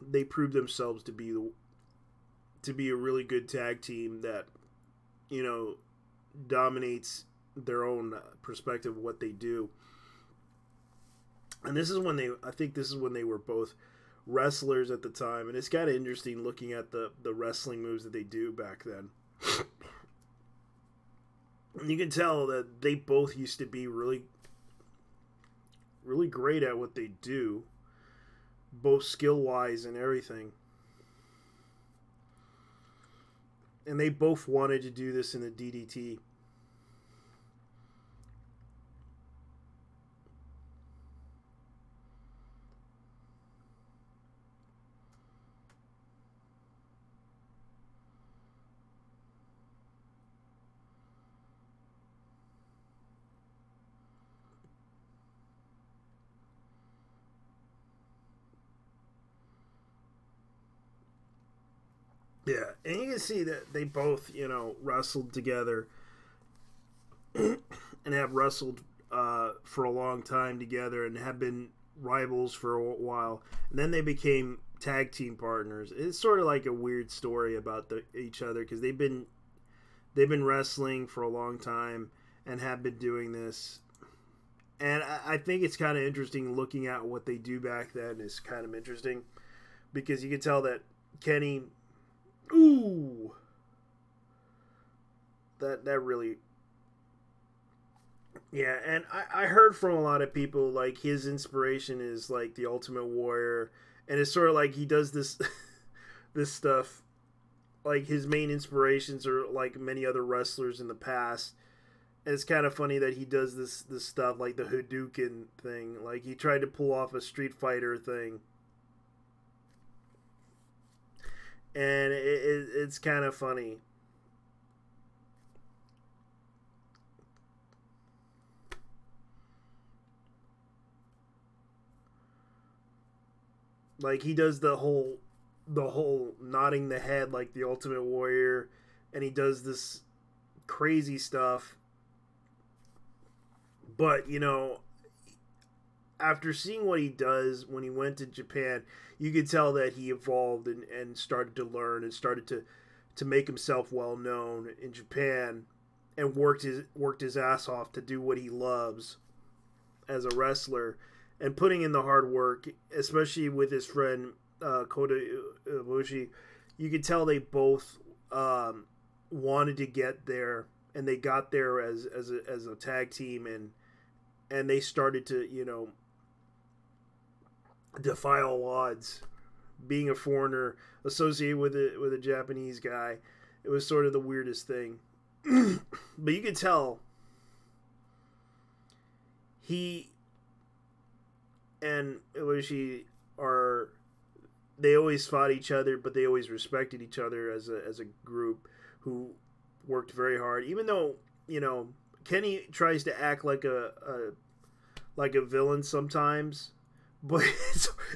They proved themselves to be a really good tag team that, you know, dominates their own perspective of what they do. And this is when I think this is when they were both wrestlers at the time, and it's kind of interesting looking at the wrestling moves that they do back then. You can tell that they both used to be really great at what they do, both skill-wise and everything. And they both wanted to do this in the DDT. Yeah, and you can see that they both, you know, wrestled together and have wrestled for a long time together and have been rivals for a while. And then they became tag team partners. It's sort of like a weird story about each other because they've been wrestling for a long time and have been doing this. And I think it's kind of interesting looking at what they do back then is kind of interesting because you can tell that Kenny, ooh, that really, yeah. And I heard from a lot of people like his inspiration is like the Ultimate Warrior, and it's sort of like he does this this stuff. Like his main inspirations are like many other wrestlers in the past. And it's kind of funny that he does this stuff like the Hadouken thing. Like he tried to pull off a Street Fighter thing. And it's kind of funny. Like he does the whole nodding the head like the Ultimate Warrior, and he does this crazy stuff. But, you know, after seeing what he does when he went to Japan, you could tell that he evolved and started to learn and started to make himself well known in Japan and worked his ass off to do what he loves as a wrestler and putting in the hard work, especially with his friend Kota Ibushi. You could tell they both wanted to get there, and they got there as a tag team, and they started to, you know, defy all odds. Being a foreigner associated with a Japanese guy, it was sort of the weirdest thing. But you could tell he and Ibushi they always fought each other, but they always respected each other as a group who worked very hard. Even though, you know, Kenny tries to act like a villain sometimes, but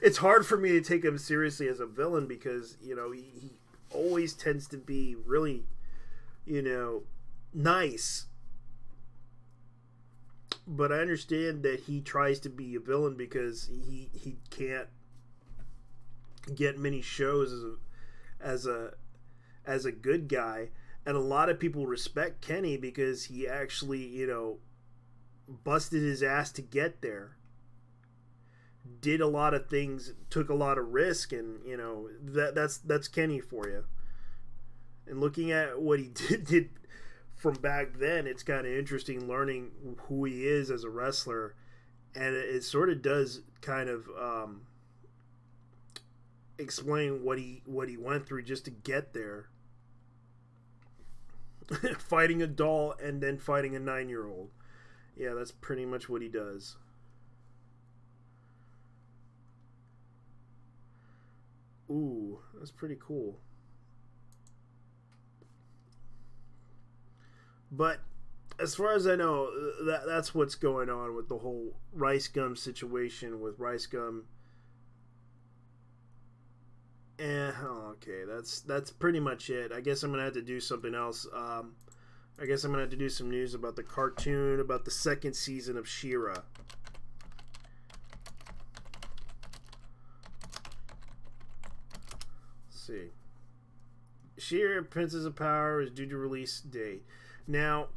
it's hard for me to take him seriously as a villain because, you know, he always tends to be really, you know, nice. But I understand that he tries to be a villain because he can't get many shows as a good guy. And a lot of people respect Kenny because he actually, you know, busted his ass to get there. Did a lot of things, took a lot of risk, and, you know, that's Kenny for you. And looking at what he did from back then, it's kind of interesting learning who he is as a wrestler. And it sort of does kind of explain what he went through just to get there. Fighting a doll and then fighting a 9-year-old. Yeah, that's pretty much what he does. Ooh, that's pretty cool. But as far as I know, that's what's going on with the whole Rice Gum situation with Rice Gum. Okay, that's pretty much it. I guess I'm gonna have to do something else. I guess I'm gonna have to do some news about the cartoon, about the second season of She-Ra. Let's see. She-Ra, Princess of Power is due to release date. Now,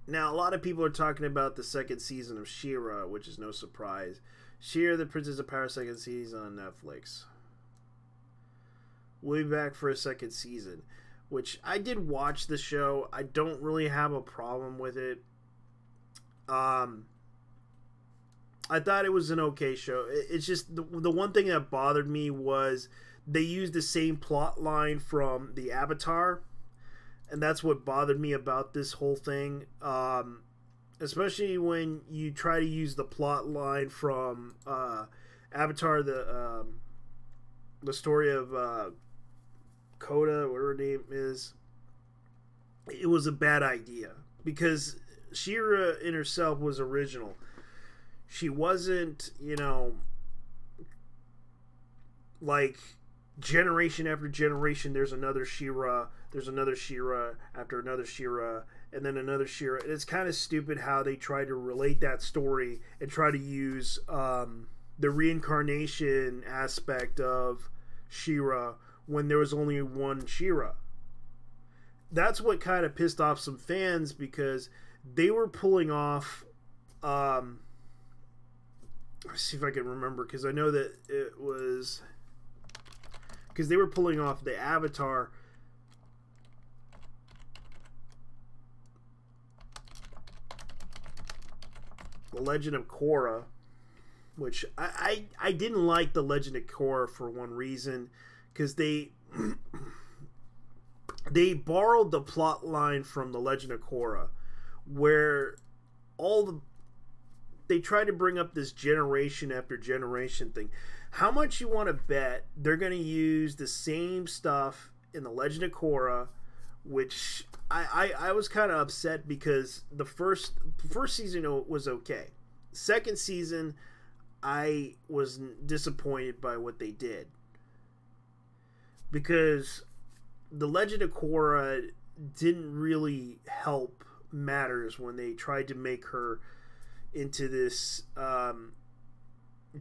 now a lot of people are talking about the second season of She-Ra, which is no surprise. She-Ra, the Princess of Power second season on Netflix. We'll be back for a second season, which I did watch the show. I don't really have a problem with it. I thought it was an okay show. It's just the one thing that bothered me was they used the same plot line from the Avatar, and that's what bothered me about this whole thing. Especially when you try to use the plot line from Avatar, the story of Koda, whatever her name is. It was a bad idea because She-Ra in herself was original. She wasn't, you know, like generation after generation, there's another She-Ra, there's another She-Ra after another She-Ra, and then another She-Ra. It's kind of stupid how they try to relate that story and try to use the reincarnation aspect of She-Ra when there was only one She-Ra. That's what kind of pissed off some fans, because they were pulling off let's see if I can remember, because I know that it was because they were pulling off the Avatar The Legend of Korra, which I didn't like The Legend of Korra for one reason, because they borrowed the plot line from The Legend of Korra, where they try to bring up this generation after generation thing. How much you want to bet they're going to use the same stuff in The Legend of Korra, which I was kind of upset, because the first season was okay. Second season, I was disappointed by what they did, because The Legend of Korra didn't really help matters when they tried to make her into this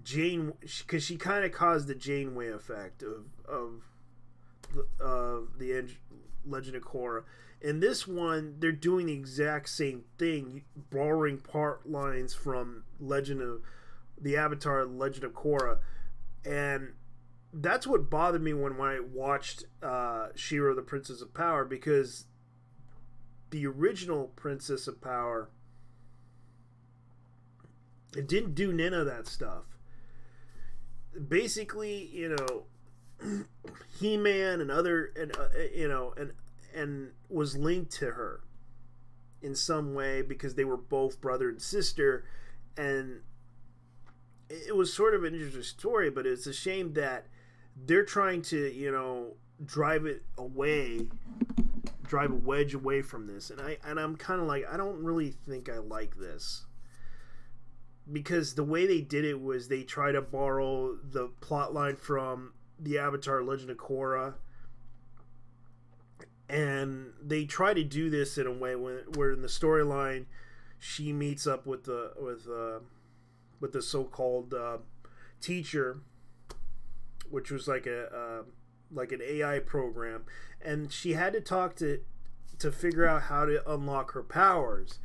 Jane, because she kind of caused the Janeway effect of the Legend of Korra. In this one, they're doing the exact same thing, borrowing part lines from the Avatar Legend of Korra, and that's what bothered me when I watched She-Ra the Princess of Power, because the original Princess of Power, it didn't do none of that stuff. Basically, He-Man and other, and was linked to her in some way, because they were both brother and sister, and it was sort of an interesting story. But it's a shame that they're trying to, drive a wedge away from this, and I'm kind of like, I don't really think I like this, because the way they did it was they try to borrow the plot line from the Avatar Legend of Korra, and they try to do this in a way where in the storyline she meets up with the so-called teacher, which was like an AI program, and she had to talk to figure out how to unlock her powers.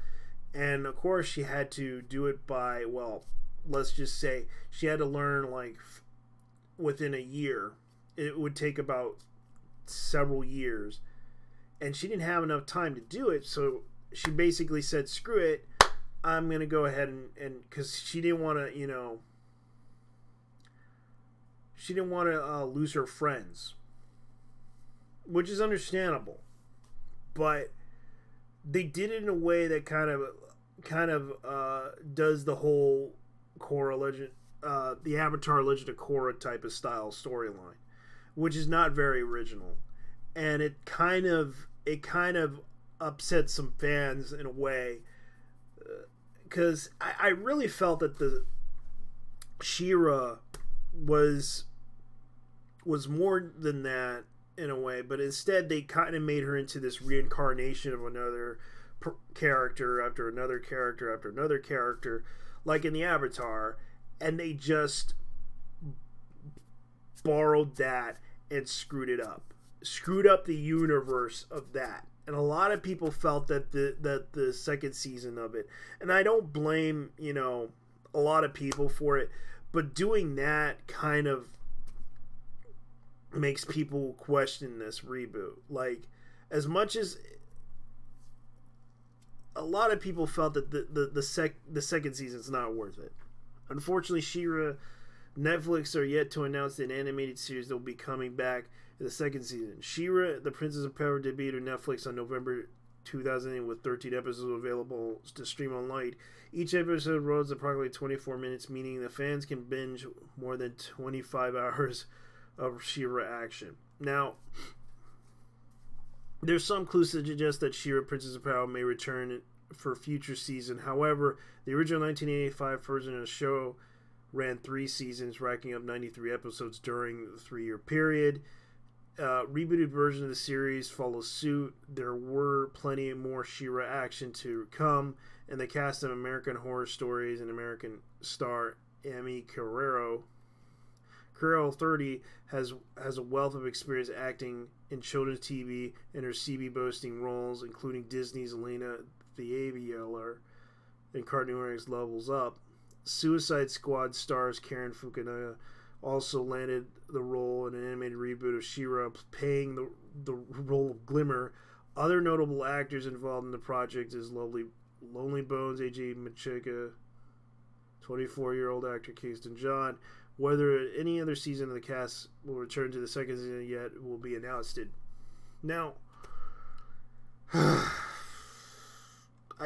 And of course she had to do it by, well, let's just say she had to learn like within a year. It would take about several years, and she didn't have enough time to do it, so she basically said, screw it, I'm gonna go ahead and because she didn't want to, she didn't want to lose her friends, which is understandable, but they did it in a way that kind of does the whole Korra Legend, the Avatar Legend of Korra type of style storyline, which is not very original, and it kind of upset some fans in a way, because I really felt that the She-Ra was more than that in a way, but instead they kind of made her into this reincarnation of another character after another character after another character, like in the Avatar, and they just borrowed that and screwed up the universe of that. And a lot of people felt that the second season of it, and I don't blame a lot of people for it, but doing that kind of makes people question this reboot. Like, as much as a lot of people felt that the second season's not worth it. Unfortunately, She-Ra, Netflix are yet to announce an animated series that will be coming back in the second season. She-Ra, the Princess of Power, debuted on Netflix on November 2008 with 13 episodes available to stream online. Each episode runs approximately 24 minutes, meaning the fans can binge more than 25 hours of She-Ra action. Now, there's some clues to suggest that She-Ra, Princess of Power, may return for a future season. However, the original 1985 version of the show ran 3 seasons, racking up 93 episodes during the 3-year period. Rebooted version of the series follows suit. There were plenty more She-Ra action to come, and the cast of American Horror Stories and American star Amy Carrero, 30, has a wealth of experience acting in children's TV and her CB boasting roles, including Disney's Elena the Aviator and Cartoon Network's Levels Up. Suicide Squad stars Karen Fukunaga also landed the role in an animated reboot of She-Ra, playing the role of Glimmer. Other notable actors involved in the project is Lonely Bones, AJ Macheka, 24-year-old actor Kingston John. Whether any other season of the cast will return to the second season yet will be announced. Now, I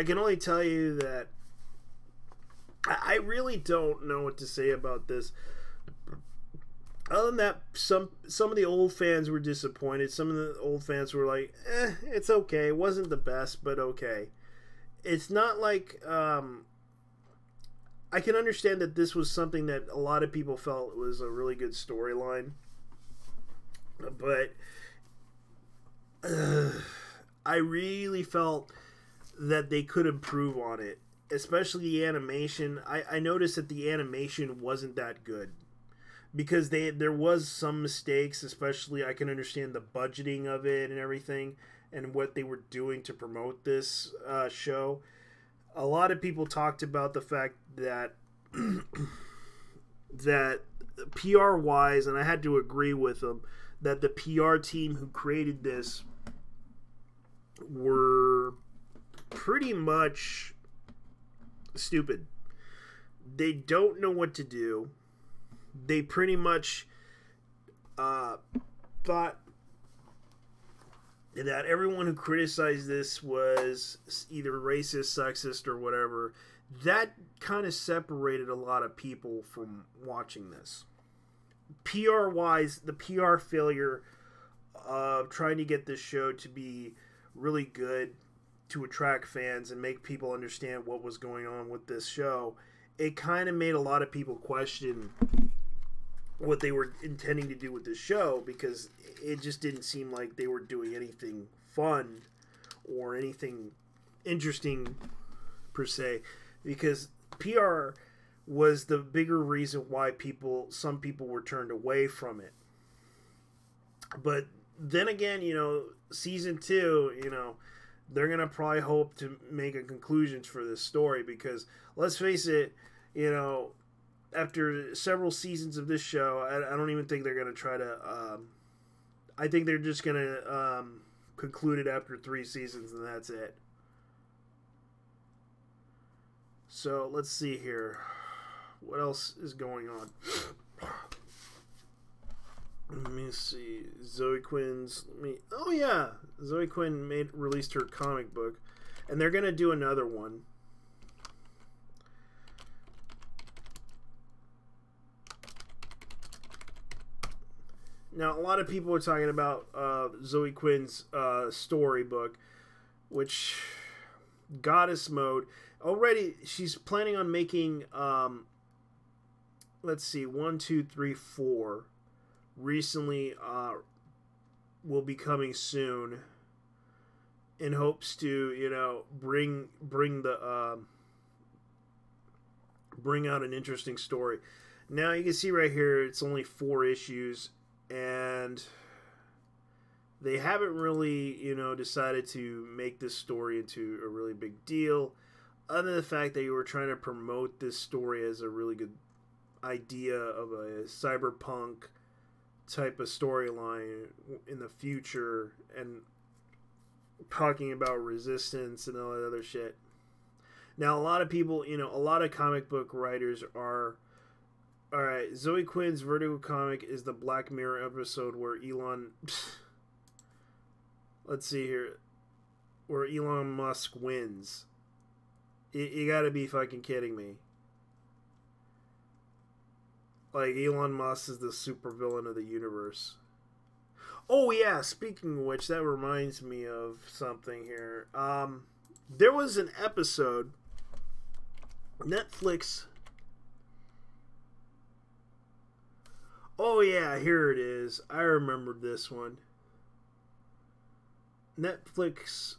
can only tell you that I really don't know what to say about this. Other than that, some of the old fans were disappointed. Some of the old fans were like, it's okay. It wasn't the best, but okay. It's not like... I can understand that this was something that a lot of people felt was a really good storyline. But I really felt that they could improve on it. Especially the animation. I noticed that the animation wasn't that good. Because there was some mistakes, especially I can understand the budgeting of it and everything. And what they were doing to promote this show. A lot of people talked about the fact that that PR-wise, and I had to agree with them, that the PR team who created this were pretty much stupid. They don't know what to do. They pretty much thought that everyone who criticized this was either racist, sexist, or whatever. That kind of separated a lot of people from watching this. PR-wise, the PR failure of trying to get this show to be really good, to attract fans and make people understand what was going on with this show, it kind of made a lot of people question what they were intending to do with this show, because it just didn't seem like they were doing anything fun or anything interesting per se, because PR was the bigger reason why some people were turned away from it. But then again, season 2, they're going to probably hope to make a conclusion for this story, because let's face it, after several seasons of this show, I don't even think they're going to try to... I think they're just going to conclude it after 3 seasons, and that's it. So, let's see here. What else is going on? Let me see. Zoe Quinn's... Oh, yeah! Zoe Quinn released her comic book, and they're going to do another one. Now, a lot of people are talking about Zoe Quinn's storybook, which, Goddess Mode, already she's planning on making, let's see, 1, 2, 3, 4, recently will be coming soon, in hopes to, bring out an interesting story. Now, you can see right here, it's only 4 issues, and they haven't really, decided to make this story into a really big deal, other than the fact that you were trying to promote this story as a really good idea of a cyberpunk type of storyline in the future, and talking about resistance and all that other shit. Now, a lot of people, a lot of comic book writers are... Alright, Zoe Quinn's Vertigo comic is the Black Mirror episode where Elon... Let's see here. Where Elon Musk wins. You gotta be fucking kidding me. Like, Elon Musk is the supervillain of the universe. Oh yeah, speaking of which, that reminds me of something here. There was an episode... Netflix... Oh yeah, here it is. I remembered this one. Netflix.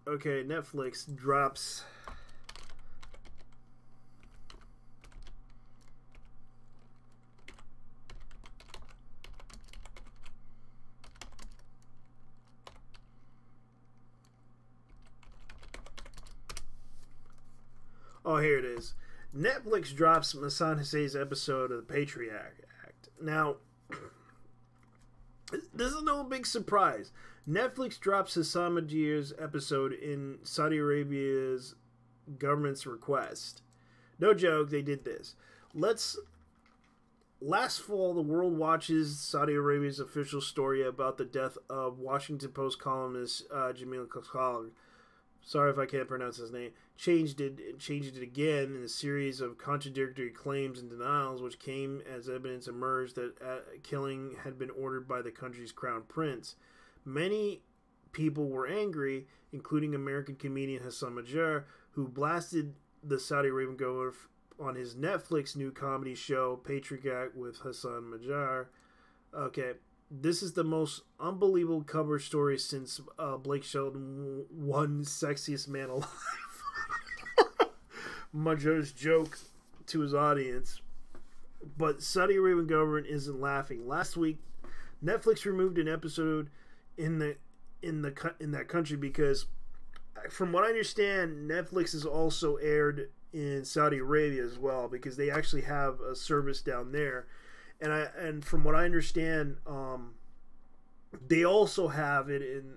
Okay, Netflix drops. Oh, here it is. Netflix drops Hassan Hussein's episode of the Patriot Act. Now, this is no big surprise. Netflix drops Hassan Majir's episode in Saudi Arabia's government's request. No joke, they did this. Last fall, the world watches Saudi Arabia's official story about the death of Washington Post columnist Jamil Khashoggi. Sorry if I can't pronounce his name. Changed it again in a series of contradictory claims and denials, which came as evidence emerged that killing had been ordered by the country's crown prince. Many people were angry, including American comedian Hassan Majir, who blasted the Saudi Arabian government on his Netflix new comedy show, Patriot Act with Hassan Majir. Okay. This is the most unbelievable cover story since Blake Shelton won Sexiest Man Alive. Major's joke to his audience. But Saudi Arabian government isn't laughing. Last week, Netflix removed an episode in that country because, from what I understand, Netflix is also aired in Saudi Arabia as well, because they actually have a service down there. And from what I understand, they also have it in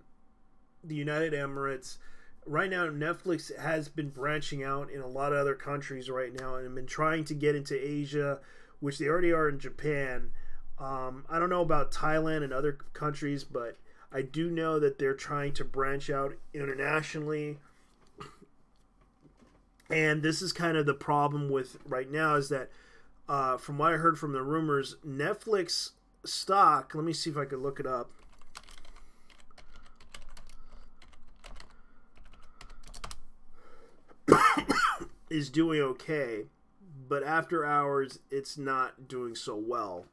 the United Emirates. Right now, Netflix has been branching out in a lot of other countries right now and have been trying to get into Asia, which they already are in Japan. I don't know about Thailand and other countries, but I do know that they're trying to branch out internationally. And this is kind of the problem with right now is that from what I heard from the rumors, Netflix stock, let me see if I could look it up. Is doing okay, but after hours it's not doing so well.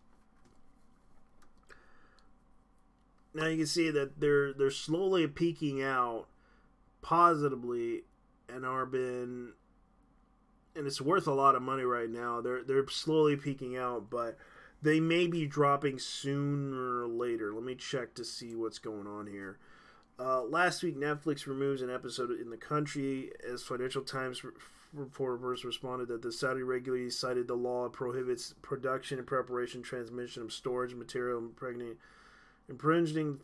Now you can see that they're slowly peaking out positively and it's worth a lot of money right now. They're slowly peaking out, but they may be dropping sooner or later. Let me check to see what's going on here. Last week, Netflix removes an episode in the country as Financial Times reporters responded that the Saudi regulators cited the law prohibits production and preparation, transmission of storage material impinging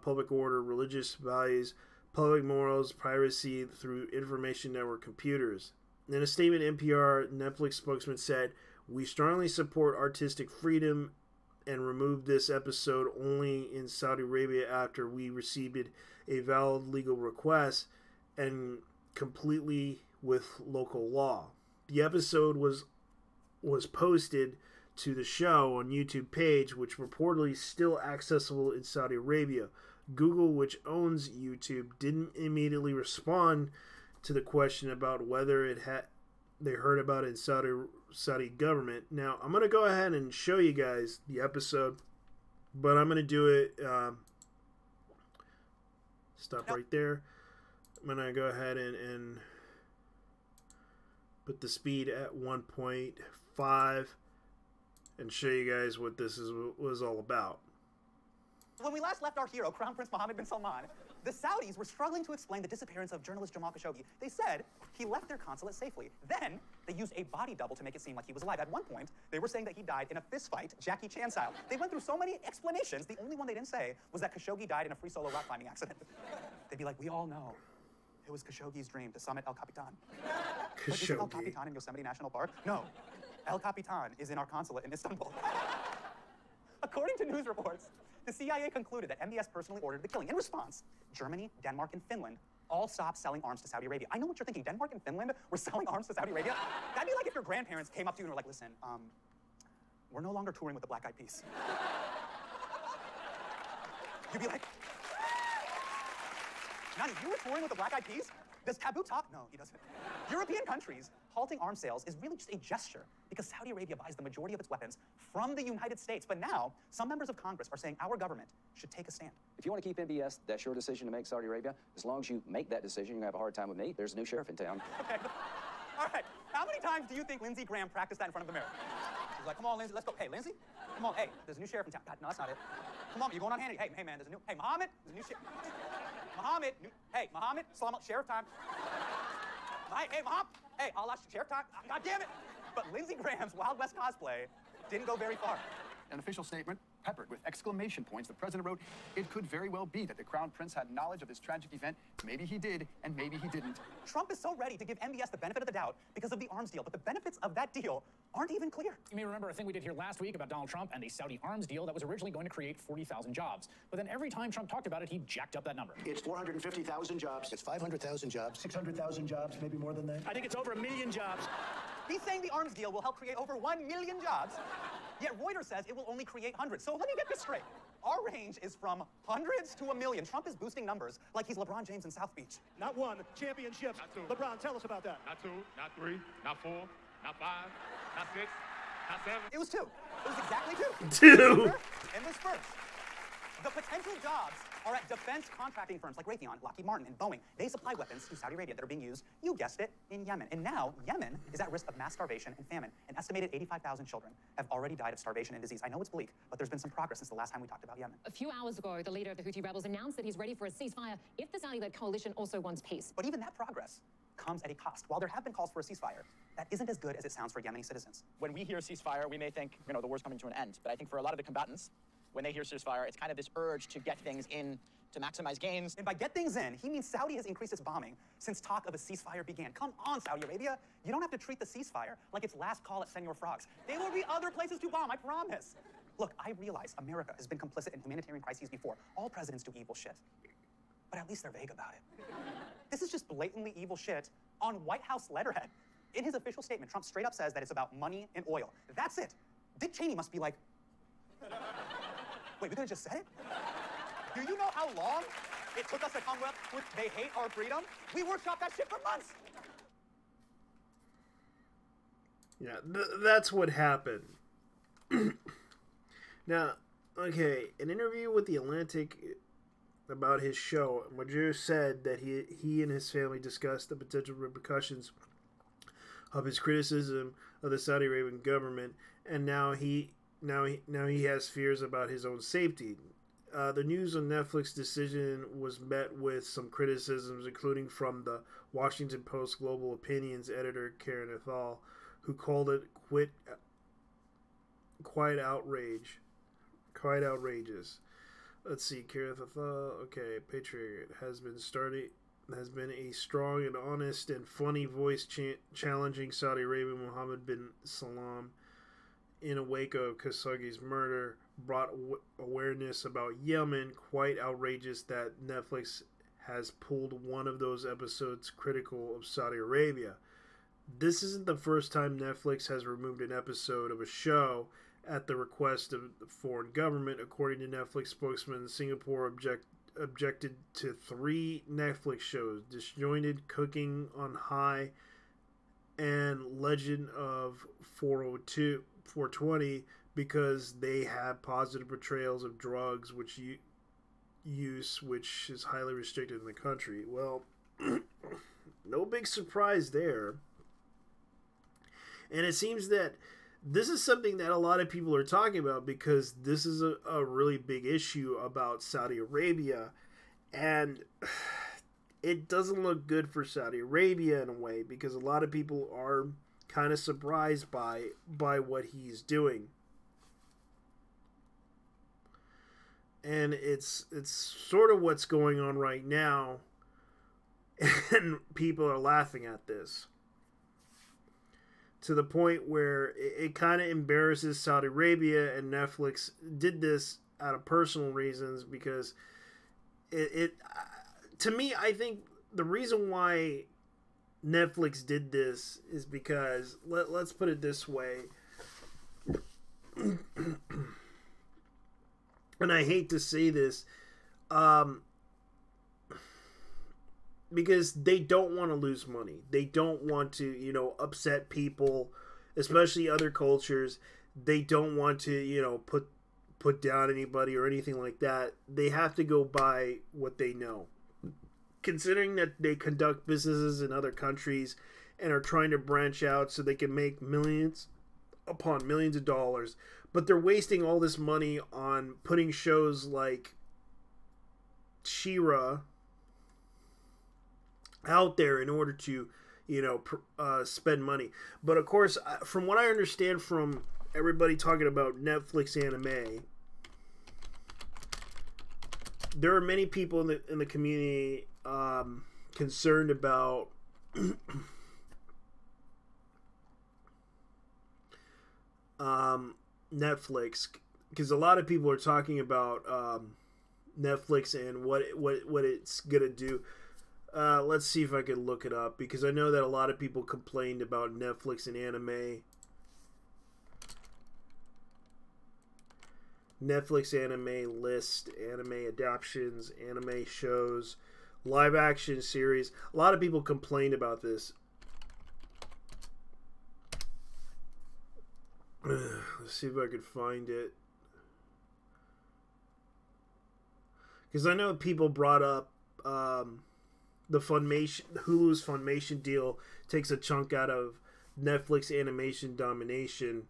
public order, religious values, public morals, privacy through information network computers. In a statement, NPR Netflix spokesman said, "We strongly support artistic freedom and removed this episode only in Saudi Arabia after we received a valid legal request and completely with local law." The episode was posted to the show on YouTube page, which reportedly is still accessible in Saudi Arabia. Google, which owns YouTube, didn't immediately respond to the question about whether they heard about it in Saudi government. Now, I'm going to go ahead and show you guys the episode, but I'm going to do it, stop right there. I'm going to go ahead and put the speed at 1.5 and show you guys what this was all about. When we last left our hero, Crown Prince Mohammed bin Salman, the Saudis were struggling to explain the disappearance of journalist Jamal Khashoggi. They said he left their consulate safely. Then they used a body double to make it seem like he was alive. At one point, they were saying that he died in a fist fight, Jackie Chan style. They went through so many explanations. The only one they didn't say was that Khashoggi died in a free solo rock climbing accident. They'd be like, we all know it was Khashoggi's dream to summit El Capitan. But is El Capitan in Yosemite National Park? No. El Capitan is in our consulate in Istanbul. According to news reports, the CIA concluded that MBS personally ordered the killing. In response, Germany, Denmark, and Finland all stopped selling arms to Saudi Arabia. I know what you're thinking. Denmark and Finland were selling arms to Saudi Arabia? That'd be like if your grandparents came up to you and were like, listen, we're no longer touring with the Black Eyed Peas. You'd be like, Nani, you were touring with the Black Eyed Peas? Does taboo talk? No, he doesn't. European countries halting arms sales is really just a gesture because Saudi Arabia buys the majority of its weapons from the United States. But now, some members of Congress are saying our government should take a stand. If you want to keep MBS, that's your decision to make, Saudi Arabia. As long as you make that decision, you're going to have a hard time with me. There's a new sheriff in town. Okay. All right. How many times do you think Lindsey Graham practiced that in front of the mirror? He's like, come on, Lindsey, let's go. Hey, Lindsey, come on. Hey, there's a new sheriff in town. God, no, that's not it. Come on, you going on handy? Hey, man, there's a new. Hey, Muhammad, there's a new sheriff. Muhammad, hey, Muhammad, sheriff time. Hey, Muhammad, hey, Allah, sheriff time. God damn it. But Lindsey Graham's Wild West cosplay didn't go very far. An official statement peppered with exclamation points. The president wrote, "It could very well be that the Crown Prince had knowledge of this tragic event. Maybe he did, and maybe he didn't." Trump is so ready to give MBS the benefit of the doubt because of the arms deal, but the benefits of that deal aren't even clear. You may remember a thing we did here last week about Donald Trump and the Saudi arms deal that was originally going to create 40,000 jobs. But then every time Trump talked about it, he jacked up that number. It's 450,000 jobs. It's 500,000 jobs. 600,000 jobs, maybe more than that. I think it's over 1 million jobs. He's saying the arms deal will help create over 1 million jobs, yet Reuters says it will only create hundreds. So let me get this straight. Our range is from hundreds to 1 million. Trump is boosting numbers like he's LeBron James in South Beach. Not one, championships. Not two. LeBron, tell us about that. Not 2, not 3, not 4, not 5, not 6, not 7. It was 2. It was exactly 2. 2. And this first. The potential jobs are at defense contracting firms like Raytheon, Lockheed Martin, and Boeing. They supply weapons to Saudi Arabia that are being used, you guessed it, in Yemen. And now, Yemen is at risk of mass starvation and famine. An estimated 85,000 children have already died of starvation and disease. I know it's bleak, but there's been some progress since the last time we talked about Yemen. A few hours ago, the leader of the Houthi rebels announced that he's ready for a ceasefire if the Saudi-led coalition also wants peace. But even that progress comes at a cost. While there have been calls for a ceasefire, that isn't as good as it sounds for Yemeni citizens. When we hear ceasefire, we may think, the war's coming to an end. But I think for a lot of the combatants, when they hear ceasefire, it's kind of this urge to get things in, to maximize gains. And by get things in, he means Saudi has increased its bombing since talk of a ceasefire began. Come on, Saudi Arabia. You don't have to treat the ceasefire like it's last call at Senor Frogs. There will be other places to bomb, I promise. Look, I realize America has been complicit in humanitarian crises before. All presidents do evil shit. But at least they're vague about it. This is just blatantly evil shit on White House letterhead. In his official statement, Trump straight up says that it's about money and oil. That's it. Dick Cheney must be like, wait, we could have just said it? Do you know how long it took us to come up with "they hate our freedom"? We workshopped that shit for months. Yeah, that's what happened. Now, okay, an interview with The Atlantic about his show, Majir said that he and his family discussed the potential repercussions of his criticism of the Saudi Arabian government, and now he has fears about his own safety. The news on Netflix decision was met with some criticisms, including from the Washington Post Global Opinions editor Karen Ethal, who called it quite outrageous. Let's see, Karen Ethal. Okay, Patriot has been a strong and honest and funny voice challenging Saudi Arabia. Mohammed bin Salman, in a wake of Khashoggi's murder, brought awareness about Yemen. Quite outrageous that Netflix has pulled one of those episodes critical of Saudi Arabia. This isn't the first time Netflix has removed an episode of a show at the request of the foreign government. According to Netflix spokesman, Singapore objected to 3 Netflix shows: Disjointed, Cooking on High, and Legend of 420, because they have positive portrayals of drugs which is highly restricted in the country. Well, no big surprise there. And it seems that this is something that a lot of people are talking about, because this is a really big issue about Saudi Arabia, and it doesn't look good for Saudi Arabia in a way, because a lot of people are kind of surprised by what he's doing. And it's sort of what's going on right now, and people are laughing at this to the point where it kind of embarrasses Saudi Arabia, and Netflix did this out of personal reasons, because to me, I think the reason why Netflix did this is because, let's put it this way, and I hate to say this, because they don't want to lose money. They don't want to, you know, upset people, especially other cultures. They don't want to, you know, put down anybody or anything like that. They have to go by what they know. Considering that they conduct businesses in other countries and are trying to branch out so they can make millions upon millions of dollars, but they're wasting all this money on putting shows like She-Ra out there in order to, you know, spend money. But of course, from what I understand from everybody talking about Netflix anime, there are many people in the community concerned about Netflix, because a lot of people are talking about Netflix and what it's gonna do. Let's see if I can look it up, because I know that a lot of people complained about Netflix and anime. Netflix anime list, anime adaptations, anime shows, live action series. A lot of people complained about this. Let's see if I can find it. Because I know people brought up the Hulu's Funimation deal takes a chunk out of Netflix animation domination.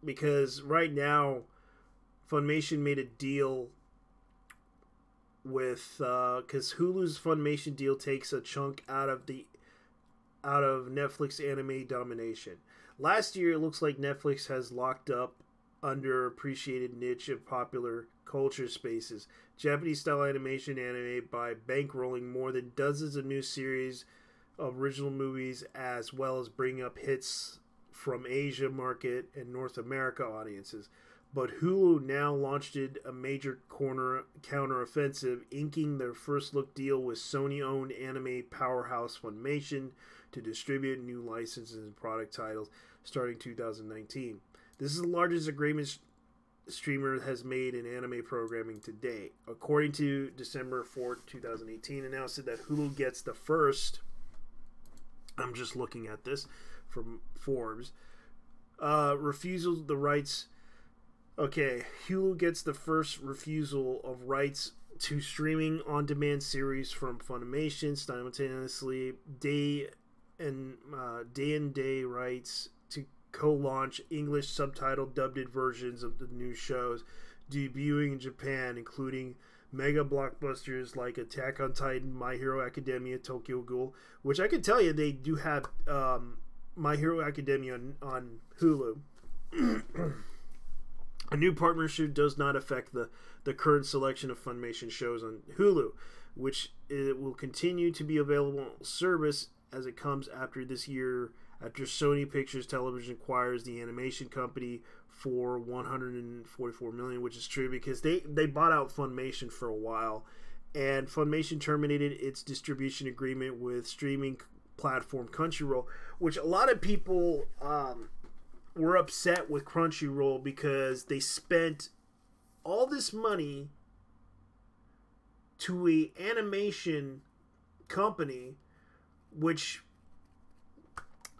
Because right now, Funimation made a deal with, because Hulu's Funimation deal takes a chunk out of Netflix anime domination. Last year, it looks like Netflix has locked up underappreciated niche of popular culture spaces. Japanese-style animation anime by bankrolling more than dozens of new series of original movies, as well as bringing up hits from Asia market and North America audiences. But Hulu now launched a major counter-offensive, inking their first-look deal with Sony-owned anime powerhouse Funimation to distribute new licenses and product titles starting 2019. This is the largest agreement streamer has made in anime programming to date. According to December 4th, 2018, announced that Hulu gets the first, I'm just looking at this from Forbes, refusal the rights. Okay, Hulu gets the first refusal of rights to streaming on-demand series from Funimation. Simultaneously, day and day rights to co-launch English subtitled dubbed versions of the new shows debuting in Japan, including mega blockbusters like Attack on Titan, My Hero Academia, Tokyo Ghoul, which I can tell you they do have My Hero Academia on Hulu. A new partnership does not affect the current selection of Funimation shows on Hulu, which it will continue to be available on service as it comes after this year, after Sony Pictures Television acquires the animation company for $144 million, which is true because they bought out Funimation for a while, and Funimation terminated its distribution agreement with streaming platform Crunchyroll, which a lot of people were upset with Crunchyroll because they spent all this money to a animation company, which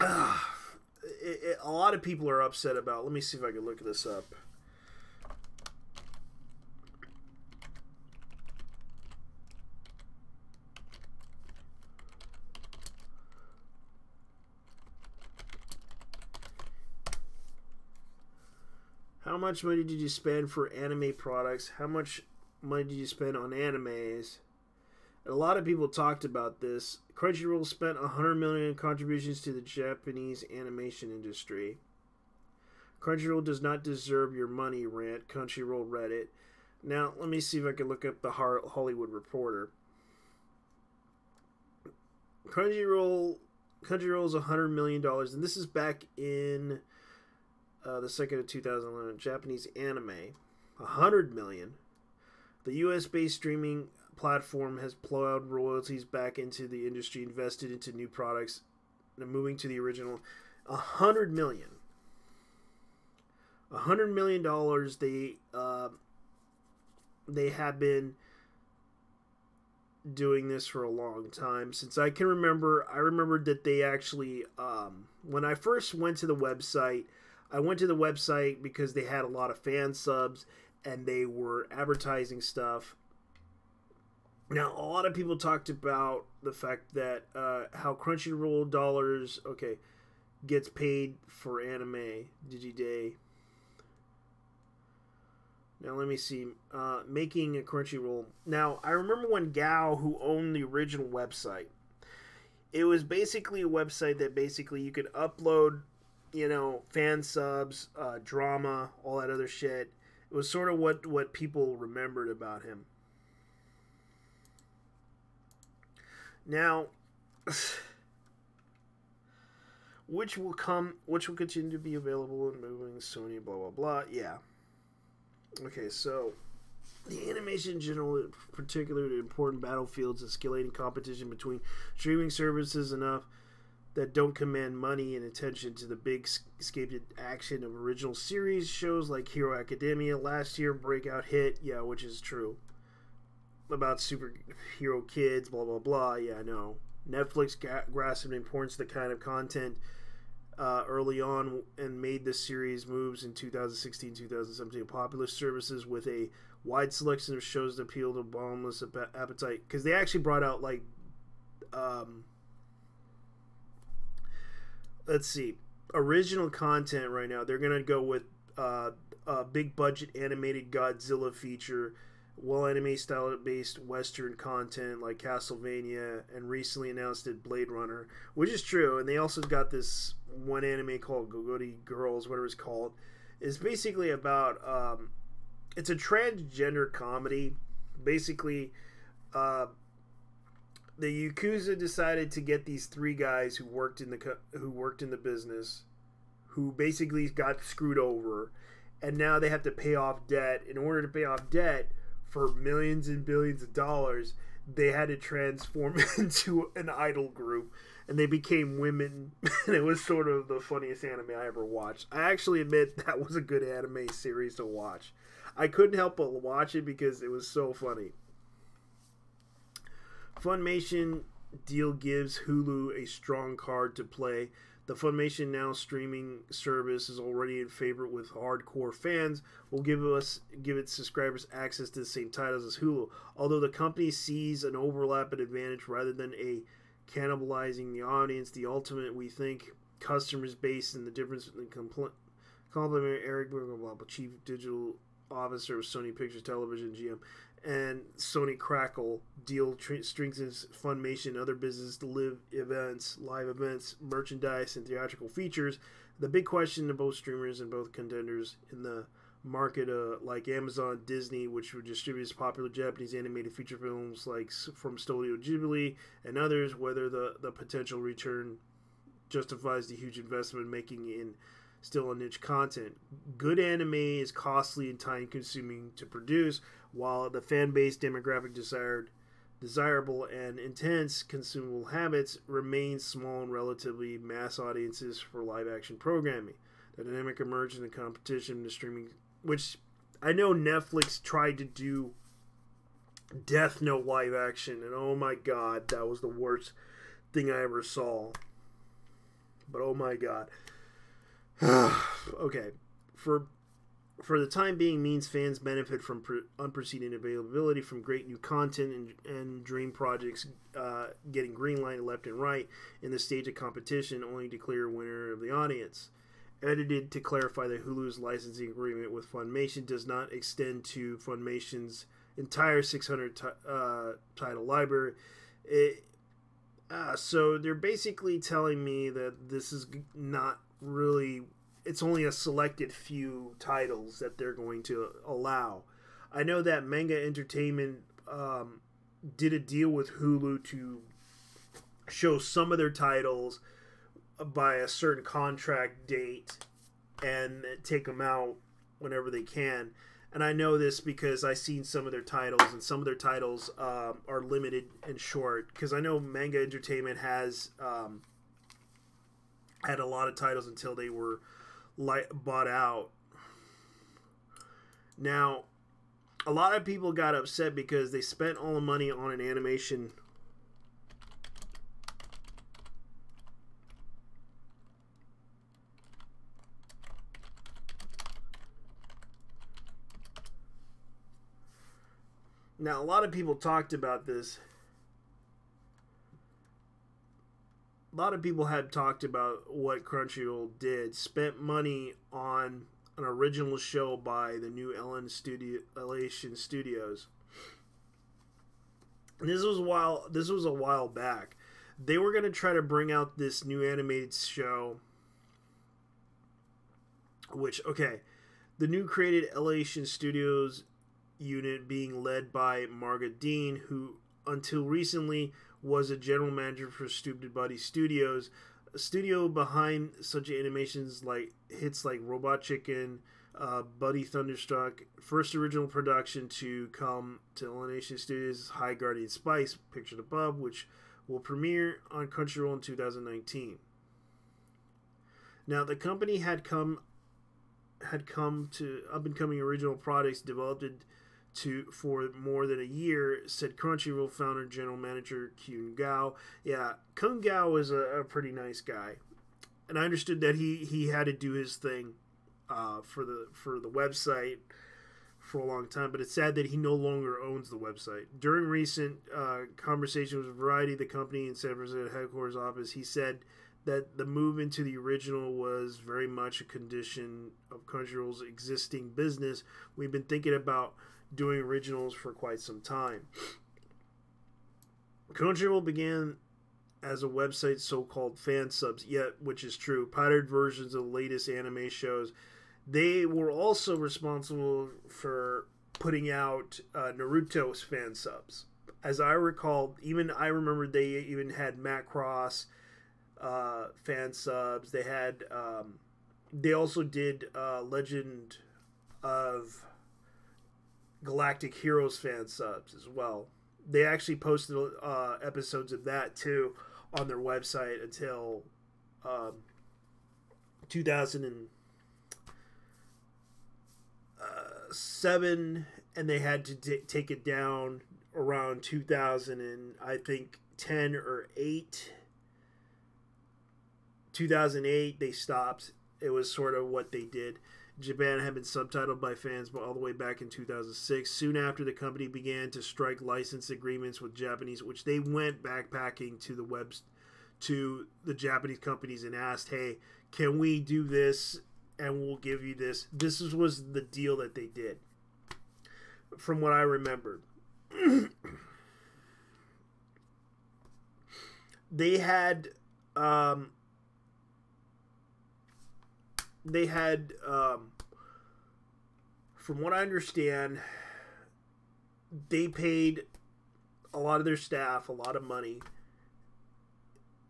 a lot of people are upset about. Let me see if I can look this up. How much money did you spend for anime products? How much money did you spend on animes? And a lot of people talked about this. Crunchyroll spent $100 million in contributions to the Japanese animation industry. Crunchyroll does not deserve your money, rant. Crunchyroll Reddit. Now, let me see if I can look up the Hollywood Reporter. Crunchyroll's $100 million, and this is back in the second of 2011. Japanese anime, $100 million. The U.S.-based streaming platform has plowed royalties back into the industry, invested into new products, and moving to the original. $100 million. $100 million. They have been doing this for a long time. Since I can remember, I remembered that they actually, when I first went to the website, I went to the website because they had a lot of fan subs and they were advertising stuff. Now, a lot of people talked about the fact that how Crunchyroll dollars, gets paid for anime, Digiday. Now, let me see. Making a Crunchyroll. Now, I remember when Gao, who owned the original website, it was basically a website that basically you could upload, fan subs, drama, all that other shit. It was sort of what people remembered about him. Now, which will continue to be available in moving Sony, blah, blah, blah. Yeah. Okay, so the animation in general, particularly important battlefields, escalating competition between streaming services enough that don't command money and attention to the big scripted action of original series shows like Hero Academia last year, breakout hit, yeah, which is true. About superhero kids, blah, blah, blah, yeah, I know. Netflix grasped the importance of the kind of content early on and made this series moves in 2016, 2017 popular services with a wide selection of shows that appeal to bottomless appetite. Because they actually brought out, like, let's see, original content right now. They're going to go with a big budget animated Godzilla feature, well-anime style-based Western content like Castlevania, and recently announced it Blade Runner, which is true. And they also got this one anime called Gogoti Girls, whatever it's called. It's basically about, it's a transgender comedy. Basically, the Yakuza decided to get these three guys who worked in the business, who basically got screwed over, and now they have to pay off debt. In order to pay off debt, for millions and billions of dollars, they had to transform into an idol group, and they became women. And it was sort of the funniest anime I ever watched. I actually admit that was a good anime series to watch. I couldn't help but watch it because it was so funny. Funimation deal gives Hulu a strong card to play. The Funimation Now streaming service is already in favorite with hardcore fans, will give its subscribers access to the same titles as Hulu. Although the company sees an overlap and advantage rather than a cannibalizing the audience, the ultimate, we think, customers based in the difference in complement Eric Bergman, Chief Digital Officer of Sony Pictures Television, GM, and Sony Crackle deal strengthens Funimation and other businesses to live live events, merchandise, and theatrical features. The big question to both streamers and both contenders in the market, like Amazon, Disney, which would distribute popular Japanese animated feature films like from Studio Ghibli and others, whether the potential return justifies the huge investment making in still a niche content. Good anime is costly and time-consuming to produce, while the fan-base demographic desirable and intense consumable habits remain small and relatively mass audiences for live-action programming. The dynamic emerged in the competition in the streaming, which I know Netflix tried to do Death Note live action, and oh my god, that was the worst thing I ever saw. But oh my god. Okay, for the time being means fans benefit from unprecedented availability from great new content and dream projects getting greenlighted left and right in the stage of competition, only to declare a winner of the audience. Edited to clarify that Hulu's licensing agreement with Funimation does not extend to Funimation's entire 600 title library. So they're basically telling me that this is not really, it's only a selected few titles that they're going to allow. I know that Manga Entertainment did a deal with Hulu to show some of their titles by a certain contract date and take them out whenever they can. And I know this because I've seen some of their titles, and some of their titles are limited and short. Because I know Manga Entertainment has had a lot of titles until they were bought out. Now, a lot of people got upset because they spent all the money on an animation. Now, a lot of people talked about this. A lot of people had talked about what Crunchyroll did. Spent money on an original show by the new Elation Studios. And this was a while back. They were going to try to bring out this new animated show. Which, okay, the new created Elation Studios unit being led by Marga Dean, who until recently was a general manager for Stupid Buddy Studios, a studio behind such animations like hits like Robot Chicken, Buddy Thunderstruck. First original production to come to Elation Studios, High Guardian Spice, pictured above, which will premiere on Crunchyroll in 2019. Now, the company had come to up-and-coming original products developed for more than a year, said Crunchyroll founder and general manager Kun Gao. Yeah, Kun Gao is a pretty nice guy, and I understood that he had to do his thing for the website for a long time, but it's sad that he no longer owns the website. During recent conversations with Variety, the company in San Francisco headquarters office, he said that the move into the original was very much a condition of Crunchyroll's existing business. We've been thinking about doing originals for quite some time. Crunchyroll began as a website so-called fan subs, which is true, pirated versions of the latest anime shows. They were also responsible for putting out Naruto's fan subs. As I recall, I remember they even had Macross fan subs. They had they also did Legend of Galactic Heroes fan subs as well. They actually posted episodes of that too on their website until 2007, and they had to take it down around 2000 and I think 10 or 8. 2008 they stopped. It was sort of what they did. Japan had been subtitled by fans all the way back in 2006. Soon after, the company began to strike license agreements with Japanese, which they went backpacking to the Japanese companies and asked, hey, can we do this and we'll give you this. This was the deal that they did, from what I remember. They had from what I understand, they paid a lot of their staff a lot of money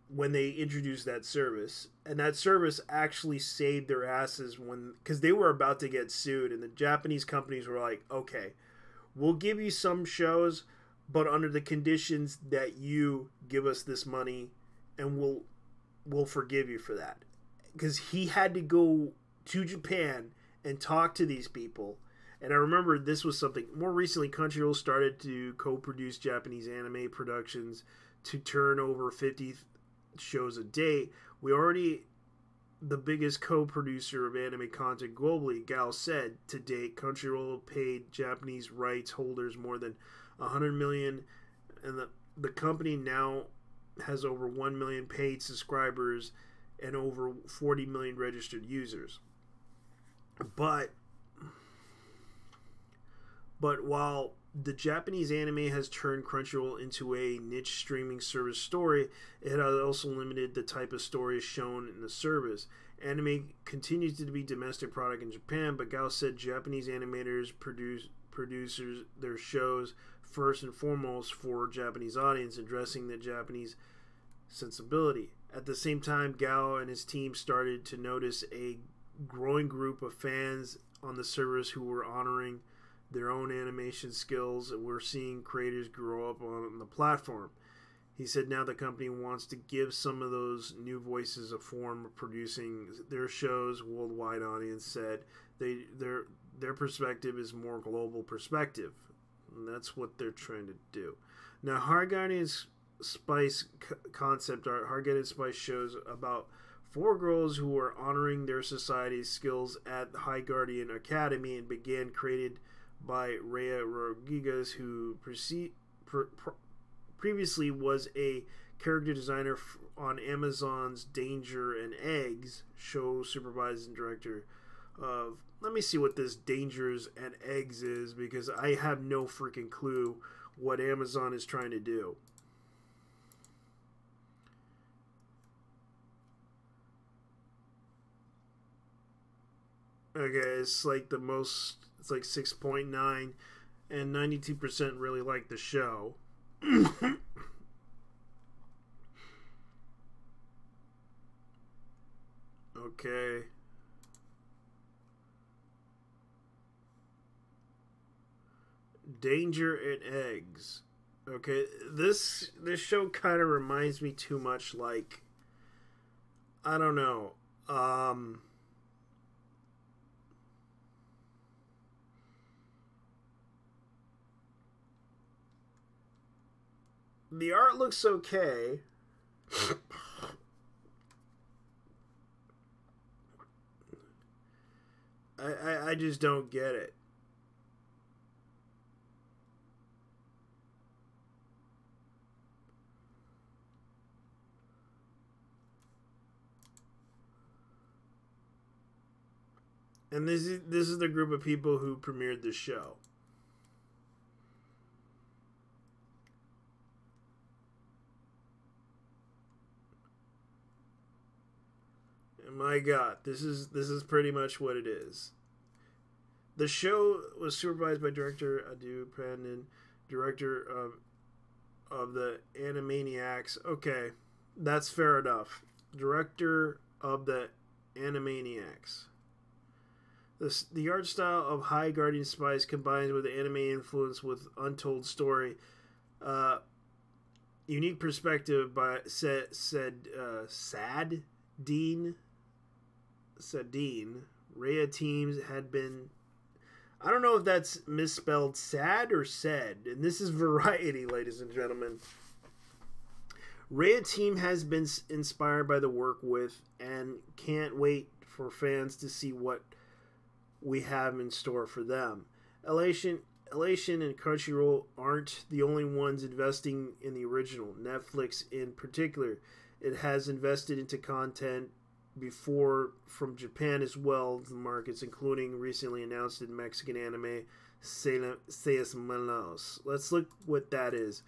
when they introduced that service, and that service actually saved their asses because they were about to get sued, and the Japanese companies were like, okay, we'll give you some shows, but under the conditions that you give us this money, and we'll forgive you for that. Because he had to go to Japan and talk to these people. And I remember this was something more recently. Crunchyroll started to co-produce Japanese anime productions to turn over 50 shows a day. We already the biggest co-producer of anime content globally. Gao said to date, Crunchyroll paid Japanese rights holders more than $100 million, and the company now has over 1 million paid subscribers and over 40 million registered users. But while the Japanese anime has turned Crunchyroll into a niche streaming service story, it has also limited the type of stories shown in the service. Anime continues to be a domestic product in Japan, but Gao said Japanese animators producers their shows first and foremost for Japanese audience, addressing the Japanese sensibility. At the same time, Gao and his team started to notice a growing group of fans on the service who were honoring their own animation skills, and we're seeing creators grow up on the platform. He said now the company wants to give some of those new voices a form of producing their shows. Worldwide audience said their perspective is more global perspective. And that's what they're trying to do. Now, Hard Guardian's Spice concept art, Hard Guardian Spice shows about 4 girls who are honoring their society's skills at the High Guardian Academy and began created by Rhea Rodriguez, who previously was a character designer on Amazon's Danger and Eggs show, supervised and director of... Let me see what this Dangers and Eggs is, because I have no freaking clue what Amazon is trying to do. Okay, it's like the most... It's like 6.9, and 92% really like the show. Okay. Danger and Eggs. Okay, this show kind of reminds me too much like, I don't know, the art looks okay. I just don't get it. And this is the group of people who premiered the show. And my God, this is pretty much what it is. The show was supervised by director Adu Pandon, director of the Animaniacs. Okay, that's fair enough. Director of the Animaniacs. The art style of High Guardian Spice combines with the anime influence with untold story. Unique perspective by Sadine. Rhea teams had been... I don't know if that's misspelled sad or said. And this is Variety, ladies and gentlemen. Rhea team has been inspired by the work with and can't wait for fans to see what we have in store for them. Elation and Crunchyroll aren't the only ones investing in the original. Netflix in particular, it has invested into content before from Japan as well as the markets, including recently announced in Mexican anime Seis Manos. Let's look what that is.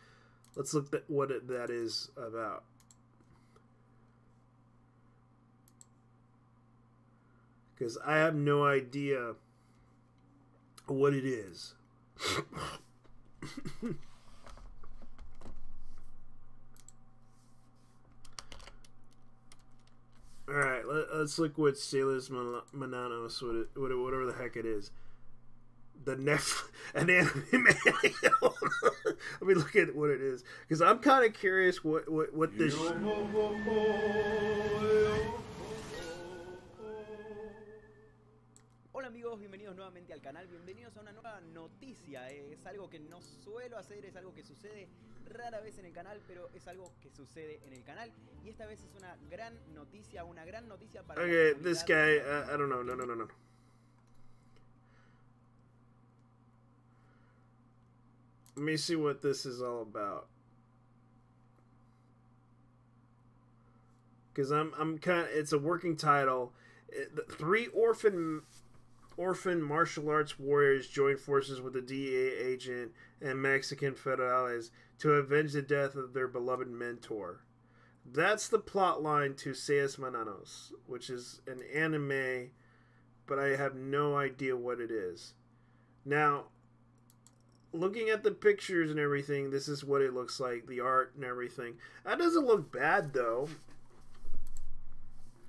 Let's look at what that is about. Because I have no idea what it is. Alright, let's look what Sailors Mananos, whatever the heck it is. The an anime. Let me look at what it is. Because I'm kind of curious what this... Hola amigos, bienvenidos nuevamente al canal, bienvenidos a una nueva noticia. Es algo que no suelo hacer, es algo que sucede rara vez en el canal, pero es algo que sucede en el canal. Y esta vez es una gran noticia para... Okay, this guy, I don't know, no. Let me see what this is all about. Because I'm kind of... It's a working title. 3 orphan martial arts warriors join forces with a DEA agent and Mexican federales to avenge the death of their beloved mentor. That's the plot line to Seis Manos, which is an anime, but I have no idea what it is. Now, looking at the pictures and everything, this is what it looks like, the art and everything. That doesn't look bad, though.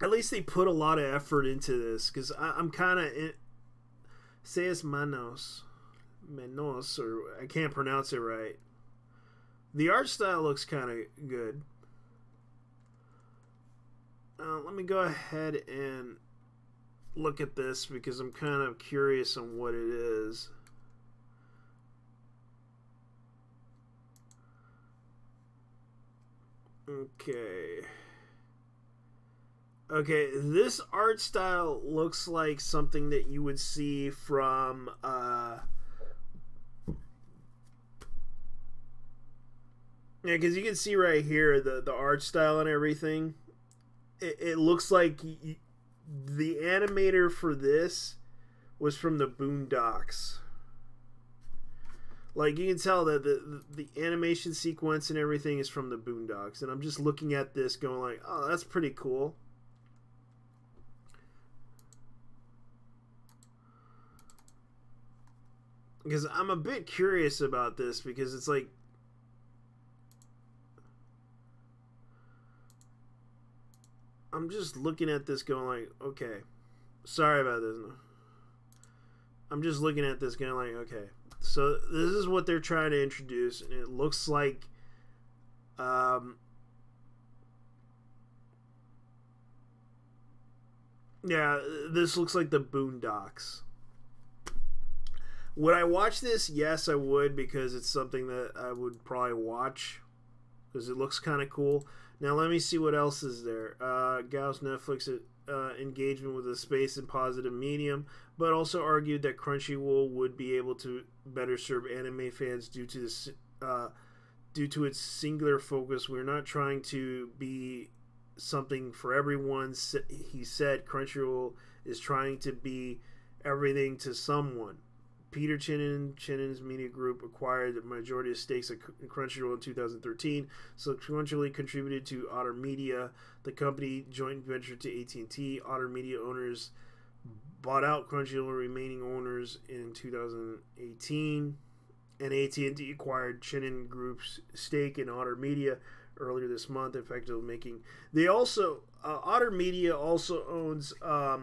At least they put a lot of effort into this, because I'm kind of... Seis Manos, or I can't pronounce it right. The art style looks kind of good. Let me go ahead and look at this because I'm kind of curious on what it is. Okay, this art style looks like something that you would see from yeah, because you can see right here the art style and everything. It looks like the animator for this was from the Boondocks. Like, you can tell that the animation sequence and everything is from the Boondocks. And I'm just looking at this going like, oh, that's pretty cool. Because I'm a bit curious about this because it's like, I'm just looking at this going like, okay, sorry about this. I'm just looking at this going like, okay, so this is what they're trying to introduce, and it looks like, yeah, this looks like the Boondocks. Would I watch this? Yes, I would, because it's something that I would probably watch because it looks kind of cool. Now let me see what else is there. Gao's Netflix engagement with a space and positive medium, but also argued that Crunchyroll would be able to better serve anime fans due to this, due to its singular focus. We're not trying to be something for everyone. He said Crunchyroll is trying to be everything to someone. Peter Chinnon's media group acquired the majority of stakes in Crunchyroll in 2013, subsequently contributed to Otter Media, the company joint venture to AT&T. Otter Media owners bought out Crunchyroll remaining owners in 2018, and AT&T acquired Chinnon Group's stake in Otter Media earlier this month, effectively making... They also... Otter Media also owns, I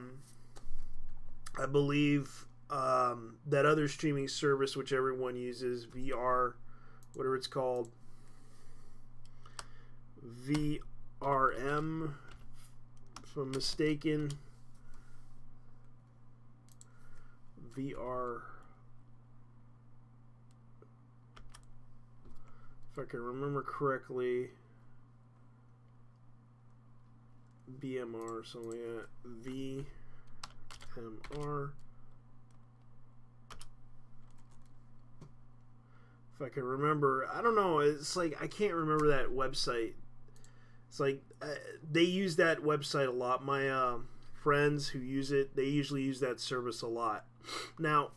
believe... that other streaming service which everyone uses, VR, whatever it's called, VRM, if I'm mistaken, VR, if I can remember correctly, BMR or something like that, VMR. If I can remember, I don't know, it's like I can't remember that website. It's like they use that website a lot. My friends who use it, they usually use that service a lot. Now,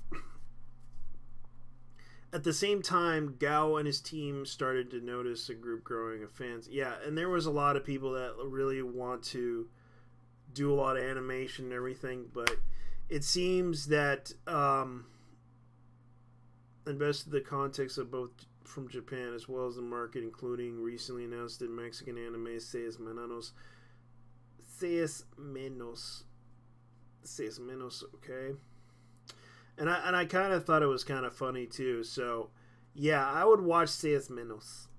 at the same time, Gao and his team started to notice a group growing of fans. Yeah, and there was a lot of people that really want to do a lot of animation and everything, but it seems that invested the context of both from Japan as well as the market, including recently announced that Mexican anime Seis Menos, okay. And I kind of thought it was kind of funny too. So yeah, I would watch Seis Menos.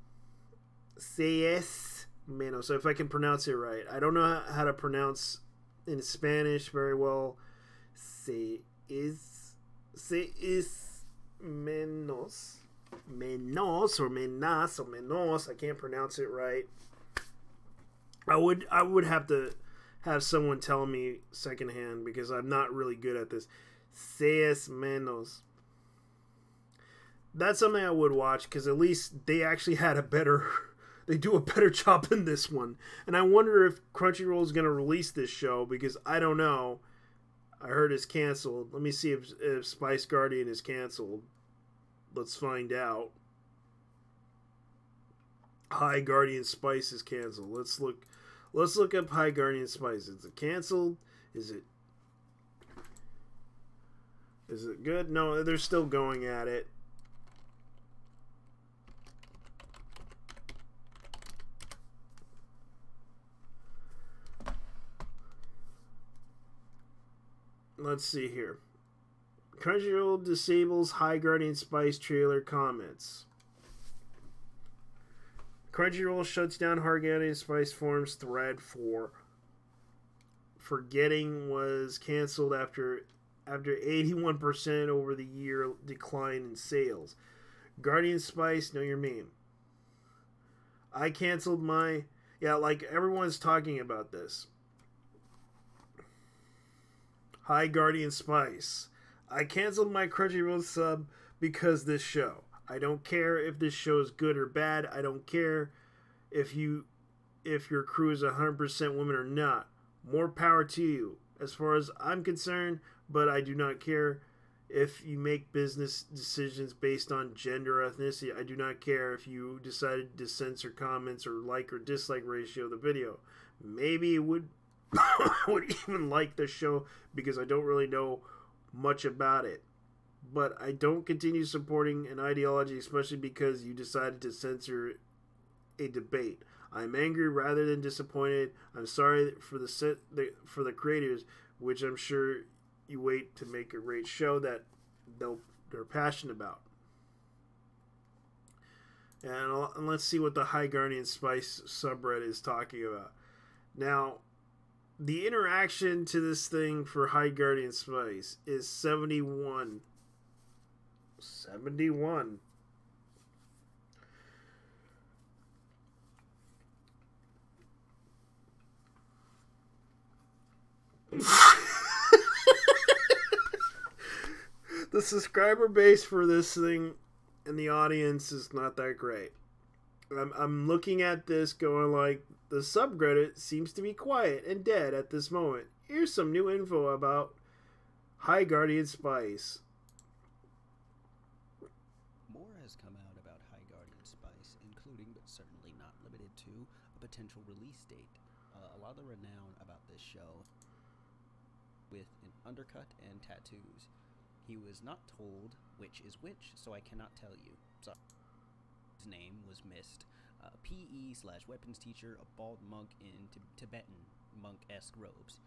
Seis Menos. So if I can pronounce it right, I don't know how to pronounce in Spanish very well. Seis Menos, or Menos, I can't pronounce it right. I would have to have someone tell me secondhand because I'm not really good at this. Seis Menos. That's something I would watch because at least they actually had they do a better job than this one. And I wonder if Crunchyroll is going to release this show because I don't know. I heard it's canceled. Let me see if Spice Guardian is canceled. Let's find out. High Guardian Spice is canceled. Let's look up High Guardian Spice. Is it canceled? Is it good? No, they're still going at it. Let's see here. Crunchyroll disables High Guardian Spice trailer comments. Crunchyroll shuts down High Guardian Spice forums thread for Forgetting was canceled after 81% over the year decline in sales. Guardian Spice, know your meme. I canceled my... Yeah, like everyone's talking about this. Hi, Guardian Spice. I canceled my Crunchyroll sub because this show. I don't care if this show is good or bad. I don't care if your crew is 100% women or not. More power to you. As far as I'm concerned, but I do not care if you make business decisions based on gender or ethnicity. I do not care if you decided to censor comments or like or dislike ratio of the video. Maybe it would even like the show because I don't really know much about it. But I don't continue supporting an ideology, especially because you decided to censor a debate. I'm angry rather than disappointed. I'm sorry for the creators, which I'm sure you wait to make a great show that they're passionate about. And let's see what the High Guardian Spice subreddit is talking about. Now, the interaction to this thing for High Guardian Spice is 71. 71. The subscriber base for this thing and the audience is not that great. I'm looking at this going like, the subreddit seems to be quiet and dead at this moment. Here's some new info about High Guardian Spice. More has come out about High Guardian Spice, including but certainly not limited to a potential release date. A lot of the renown about this show with an undercut and tattoos. He was not told which is which, so I cannot tell you. Sorry. His name was missed. PE/weapons teacher, a bald monk in Tibetan monk-esque robes.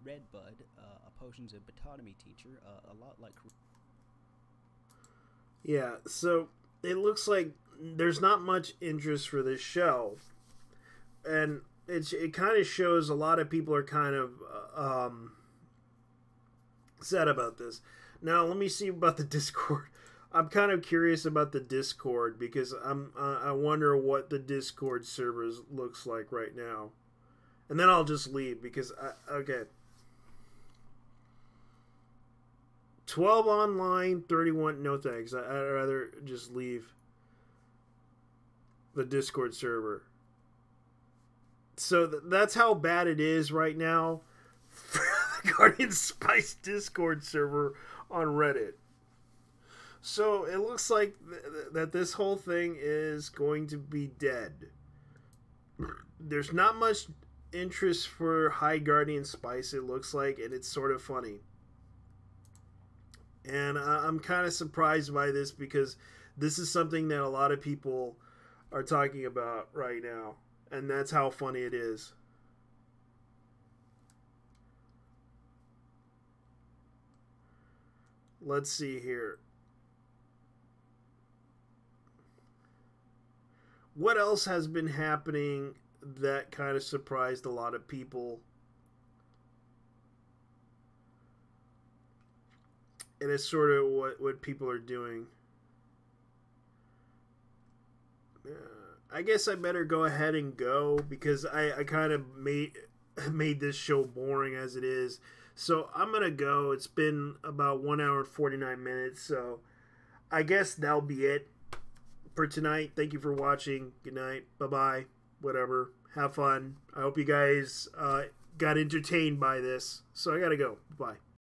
Redbud, a potions and botany teacher, a lot like... Yeah, so it looks like there's not much interest for this show. And it kind of shows a lot of people are kind of sad about this. Now, let me see about the Discord. I'm kind of curious about the Discord because I wonder what the Discord servers looks like right now. And then I'll just leave because, okay. 12 online, 31, no thanks. I'd rather just leave the Discord server. So that's how bad it is right now for the Guardian Spice Discord server on Reddit. So it looks like that this whole thing is going to be dead. There's not much interest for High Guardian Spice, it looks like, and it's sort of funny. And I'm kind of surprised by this because this is something that a lot of people are talking about right now. And that's how funny it is. Let's see here. What else has been happening that kind of surprised a lot of people? And it's sort of what people are doing. I guess I better go ahead and go because I kind of made this show boring as it is. So I'm going to go. It's been about 1 hour and 49 minutes. So I guess that'll be it for tonight. Thank you for watching. Good night. Bye-bye. Whatever. Have fun. I hope you guys got entertained by this. So I got to go. Bye.